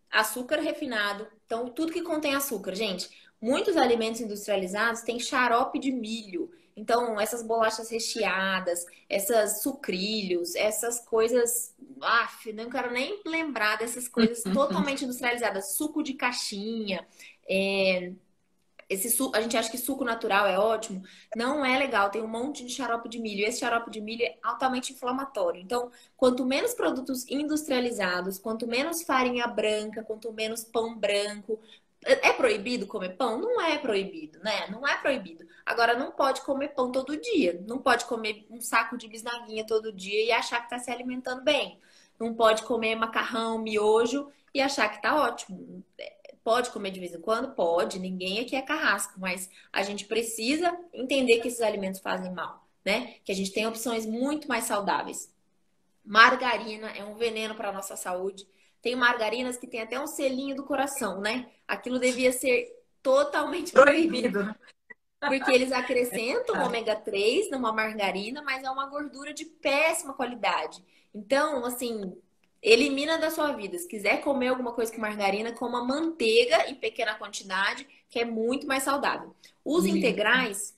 B: Açúcar refinado. Então, tudo que contém açúcar, gente. Muitos alimentos industrializados têm xarope de milho. Então, essas bolachas recheadas, essas sucrilhos, essas coisas. Não quero nem lembrar dessas coisas totalmente industrializadas. Suco de caixinha. A gente acha que suco natural é ótimo. Não é legal, tem um monte de xarope de milho. Esse xarope de milho é altamente inflamatório. Então, quanto menos produtos industrializados, quanto menos farinha branca, quanto menos pão branco. É proibido comer pão? Não é proibido, né? Não é proibido. Agora, não pode comer pão todo dia. Não pode comer um saco de bisnaguinha todo dia e achar que está se alimentando bem. Não pode comer macarrão, miojo e achar que está ótimo. Pode comer de vez em quando? Pode. Ninguém aqui é carrasco, mas a gente precisa entender que esses alimentos fazem mal, né? Que a gente tem opções muito mais saudáveis. Margarina é um veneno para a nossa saúde. Tem margarinas que tem até um selinho do coração, né? Aquilo devia ser totalmente proibido.
A: Né?
B: Porque eles acrescentam ômega 3 numa margarina, mas é uma gordura de péssima qualidade. Então, assim, elimina da sua vida. Se quiser comer alguma coisa com margarina, coma manteiga em pequena quantidade, que é muito mais saudável. Os integrais,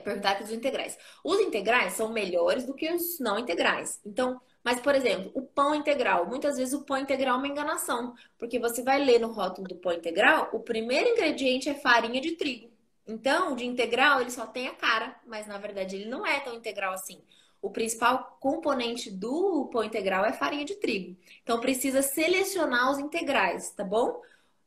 B: perguntar aqui dos integrais. Os integrais são melhores do que os não integrais. Então, mas, por exemplo, o pão integral. Muitas vezes o pão integral é uma enganação. Porque você vai ler no rótulo do pão integral, o primeiro ingrediente é farinha de trigo. Então, de integral, ele só tem a cara, mas na verdade ele não é tão integral assim. O principal componente do pão integral é farinha de trigo. Então, precisa selecionar os integrais, tá bom?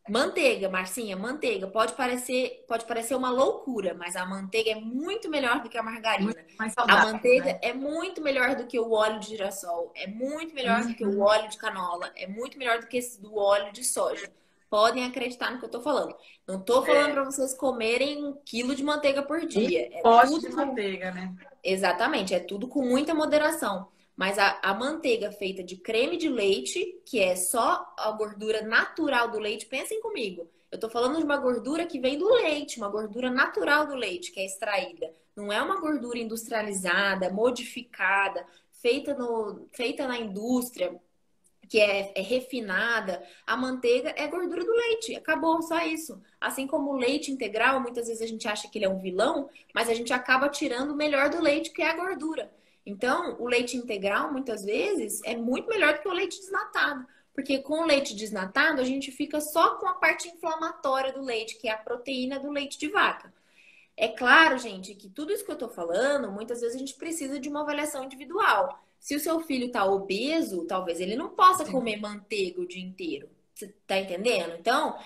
B: Manteiga, Marcinha, manteiga. Pode parecer uma loucura, mas a manteiga é muito melhor do que a margarina.
A: Muito mais saudável,
B: A manteiga
A: né?
B: é muito melhor do que o óleo de girassol, é muito melhor do que o óleo de canola, é muito melhor do que do óleo de soja. podem acreditar no que eu tô falando. Não tô falando para vocês comerem 1 quilo de manteiga por dia. É
A: Pote
B: tudo
A: de
B: com...
A: manteiga, né?
B: Exatamente, é tudo com muita moderação. Mas a manteiga feita de creme de leite, que é só a gordura natural do leite, pensem comigo. Eu tô falando de uma gordura que vem do leite, uma gordura natural do leite, que é extraída. Não é uma gordura industrializada, modificada, feita na indústria, que é refinada. A manteiga é gordura do leite. Acabou, só isso. Assim como o leite integral, muitas vezes a gente acha que ele é um vilão, mas a gente acaba tirando o melhor do leite, que é a gordura. Então, o leite integral, muitas vezes, é muito melhor do que o leite desnatado. Porque com o leite desnatado, a gente fica só com a parte inflamatória do leite, que é a proteína do leite de vaca. É claro, gente, que tudo isso que eu tô falando, muitas vezes a gente precisa de uma avaliação individual. Se o seu filho tá obeso, talvez ele não possa
A: Sim.
B: comer manteiga o dia inteiro. Você tá entendendo? Então,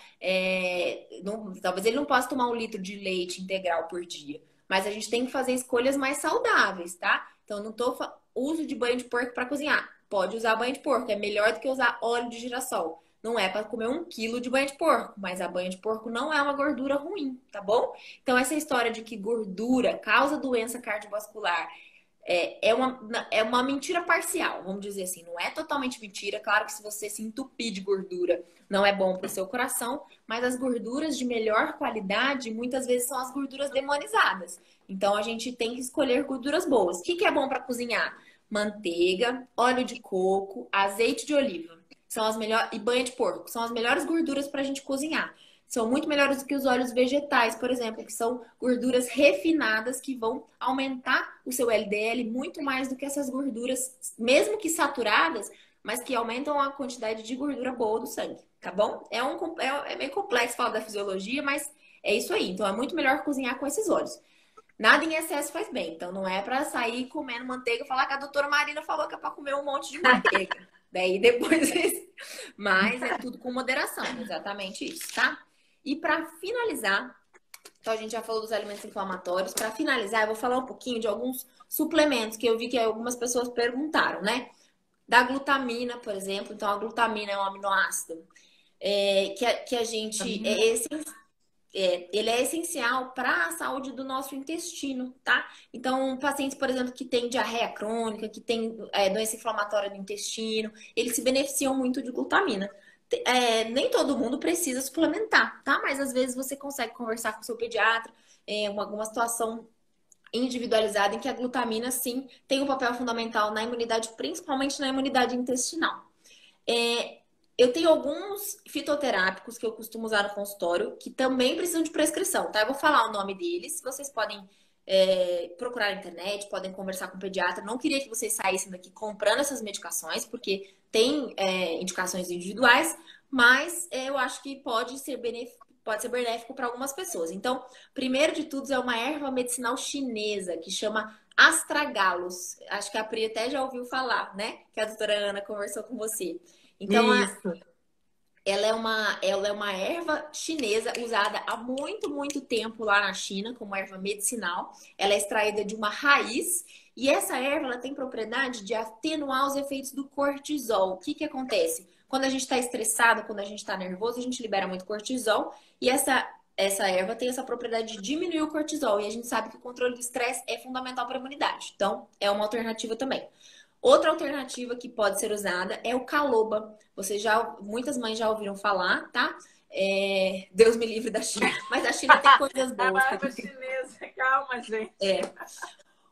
B: talvez ele não possa tomar 1 litro de leite integral por dia. Mas a gente tem que fazer escolhas mais saudáveis, tá? Então, não tô uso de banho de porco para cozinhar. Pode usar banho de porco, é melhor do que usar óleo de girassol. Não é para comer 1 quilo de banho de porco, mas a banha de porco não é uma gordura ruim, tá bom? Então, essa história de que gordura causa doença cardiovascular é uma mentira parcial, vamos dizer assim. Não é totalmente mentira. Claro que se você se entupir de gordura, não é bom para o seu coração, mas as gorduras de melhor qualidade, muitas vezes, são as gorduras demonizadas. Então, a gente tem que escolher gorduras boas. O que é bom para cozinhar? Manteiga, óleo de coco, azeite de oliva. São as melhores, e banha de porco. São as melhores gorduras para a gente cozinhar. São muito melhores do que os óleos vegetais, por exemplo, que são gorduras refinadas que vão aumentar o seu LDL muito mais do que essas gorduras, mesmo que saturadas, mas que aumentam a quantidade de gordura boa do sangue, tá bom? É meio complexo falar da fisiologia, mas é isso aí. Então é muito melhor cozinhar com esses óleos. Nada em excesso faz bem. Então não é para sair comendo manteiga e falar que a doutora Marina falou que é para comer um monte de manteiga. Daí depois. Mas é tudo com moderação, exatamente isso, tá? E para finalizar, então a gente já falou dos alimentos inflamatórios. Para finalizar, eu vou falar um pouquinho de alguns suplementos que eu vi que algumas pessoas perguntaram, né? Da glutamina, por exemplo. Então, a glutamina é um aminoácido que a gente ele é essencial para a saúde do nosso intestino, tá? Então, pacientes, por exemplo, que têm diarreia crônica, que têm doença inflamatória do intestino, eles se beneficiam muito de glutamina. Nem todo mundo precisa suplementar, tá? Mas às vezes você consegue conversar com o seu pediatra alguma situação individualizada em que a glutamina, sim, tem um papel fundamental na imunidade, principalmente na imunidade intestinal. Eu tenho alguns fitoterápicos que eu costumo usar no consultório que também precisam de prescrição, tá? Eu vou falar o nome deles, vocês podem procurar na internet, podem conversar com o pediatra. Não queria que vocês saíssem daqui comprando essas medicações, porque tem indicações individuais, mas eu acho que pode ser benéfico para algumas pessoas. Então, primeiro de tudo, é uma erva medicinal chinesa que chama astragalus. Acho que a Pri até já ouviu falar, né? Que a doutora Ana conversou com você. Então,
A: Isso.
B: ela é uma erva chinesa usada há muito, muito tempo lá na China como erva medicinal. Ela é extraída de uma raiz e essa erva ela tem propriedade de atenuar os efeitos do cortisol. O que que acontece? Quando a gente está estressado, quando a gente está nervoso, a gente libera muito cortisol e essa erva tem essa propriedade de diminuir o cortisol. E a gente sabe que o controle do estresse é fundamental para a imunidade. Então, é uma alternativa também. Outra alternativa que pode ser usada é o caloba. Muitas mães já ouviram falar, tá? Deus me livre da China. Mas a China tem coisas boas.
A: A erva chinesa, calma, gente.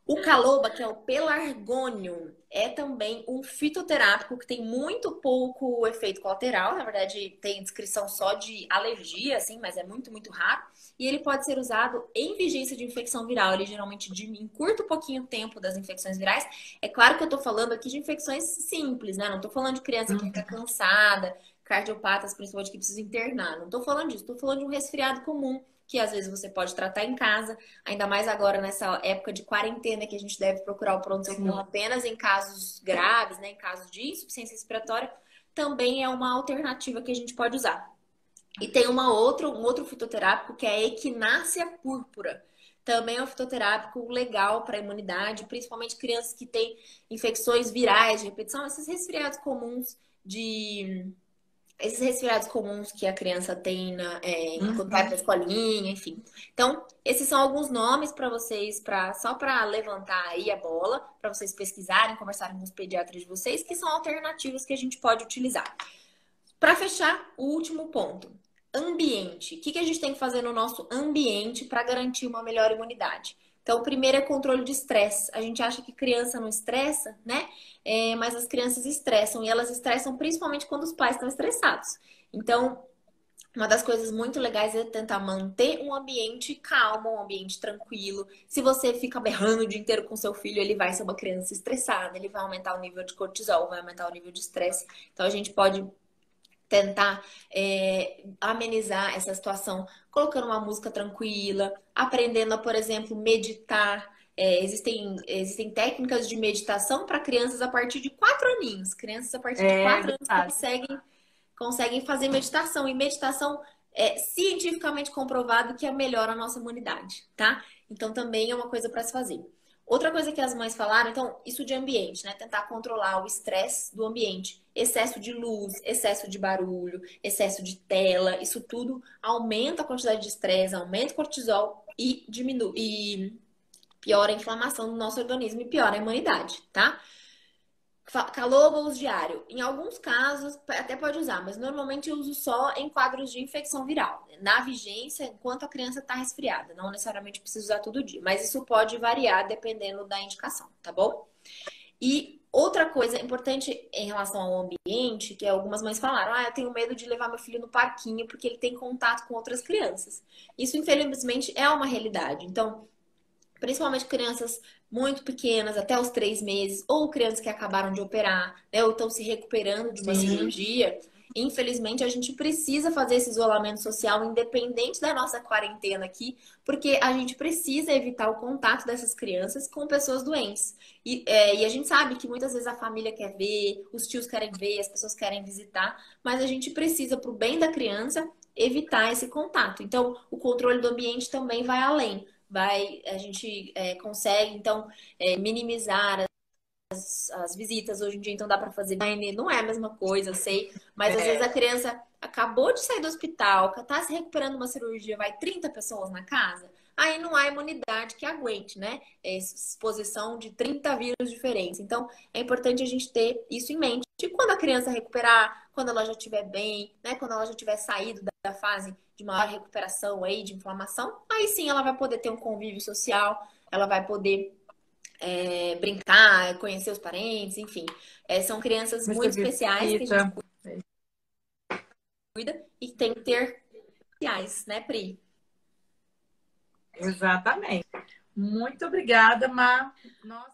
B: O caloba, que é o pelargônio, é também um fitoterápico que tem muito pouco efeito colateral. Na verdade, tem descrição só de alergia, assim, mas é muito, muito raro. E ele pode ser usado em vigência de infecção viral. Ele geralmente encurta um pouquinho o tempo das infecções virais. É claro que eu tô falando aqui de infecções simples, né? Não tô falando de criança que fica cansada, cardiopatas, principalmente, que precisa internar. Não tô falando disso. Tô falando de um resfriado comum, que às vezes você pode tratar em casa, ainda mais agora nessa época de quarentena, que a gente deve procurar o pronto-socorro apenas em casos graves, né, em casos de insuficiência respiratória, também é uma alternativa que a gente pode usar. E tem um outro fitoterápico que é a equinácea púrpura. Também é um fitoterápico legal para a imunidade, principalmente crianças que têm infecções virais de repetição, esses resfriados comuns de esses resfriados comuns que a criança tem quando vai para a
A: Uhum.
B: escolinha, enfim. Então, esses são alguns nomes para vocês, só para levantar aí a bola, para vocês pesquisarem, conversarem com os pediatras de vocês, que são alternativas que a gente pode utilizar. Para fechar, o último ponto. Ambiente. O que a gente tem que fazer no nosso ambiente para garantir uma melhor imunidade? Então, o primeiro é controle de estresse. A gente acha que criança não estressa, né? Mas as crianças estressam e elas estressam principalmente quando os pais estão estressados. Então, uma das coisas muito legais é tentar manter um ambiente calmo, um ambiente tranquilo. Se você fica berrando o dia inteiro com seu filho, ele vai ser uma criança estressada, ele vai aumentar o nível de cortisol, vai aumentar o nível de estresse. Então, a gente pode tentar amenizar essa situação colocando uma música tranquila, aprendendo a, por exemplo, meditar. Existem técnicas de meditação para crianças a partir de 4 aninhos. Crianças a partir de
A: É
B: 4 anos
A: verdade.
B: conseguem fazer meditação. E meditação é cientificamente comprovado que melhora a nossa imunidade, tá? Então também é uma coisa para se fazer. Outra coisa que as mães falaram, então, isso de ambiente, né? Tentar controlar o estresse do ambiente. Excesso de luz, excesso de barulho, excesso de tela, isso tudo aumenta a quantidade de estresse, aumenta o cortisol e diminui e piora a inflamação do nosso organismo e piora a imunidade, tá? Calor ou uso diário. Em alguns casos, até pode usar, mas normalmente eu uso só em quadros de infecção viral. Na vigência, enquanto a criança está resfriada. Não necessariamente precisa usar todo dia, mas isso pode variar dependendo da indicação, tá bom? E outra coisa importante em relação ao ambiente, que algumas mães falaram, eu tenho medo de levar meu filho no parquinho porque ele tem contato com outras crianças. Isso, infelizmente, é uma realidade. Então, principalmente crianças muito pequenas, até os 3 meses, ou crianças que acabaram de operar, né, ou estão se recuperando de uma
A: Sim.
B: cirurgia. Infelizmente, a gente precisa fazer esse isolamento social independente da nossa quarentena aqui, porque a gente precisa evitar o contato dessas crianças com pessoas doentes. E a gente sabe que muitas vezes a família quer ver, os tios querem ver, as pessoas querem visitar, mas a gente precisa, para o bem da criança, evitar esse contato. Então, o controle do ambiente também vai além. A gente consegue, então, minimizar as visitas hoje em dia, então dá para fazer online, não é a mesma coisa, eu sei, mas às vezes a
A: É,
B: criança acabou de sair do hospital, tá se recuperando de uma cirurgia, vai 30 pessoas na casa, aí não há imunidade que aguente, né? Exposição de 30 vírus diferentes. Então, é importante a gente ter isso em mente. E quando a criança recuperar, quando ela já estiver bem, né? Quando ela já tiver saído da fase de maior recuperação aí, de inflamação, aí sim ela vai poder ter um convívio social, ela vai poder brincar, conhecer os parentes, enfim. São crianças
A: muita
B: muito especiais que a gente
A: visita.
B: cuida e tem que ter especiais, né, Pri?
A: Exatamente. Muito obrigada, Mar. Nossa.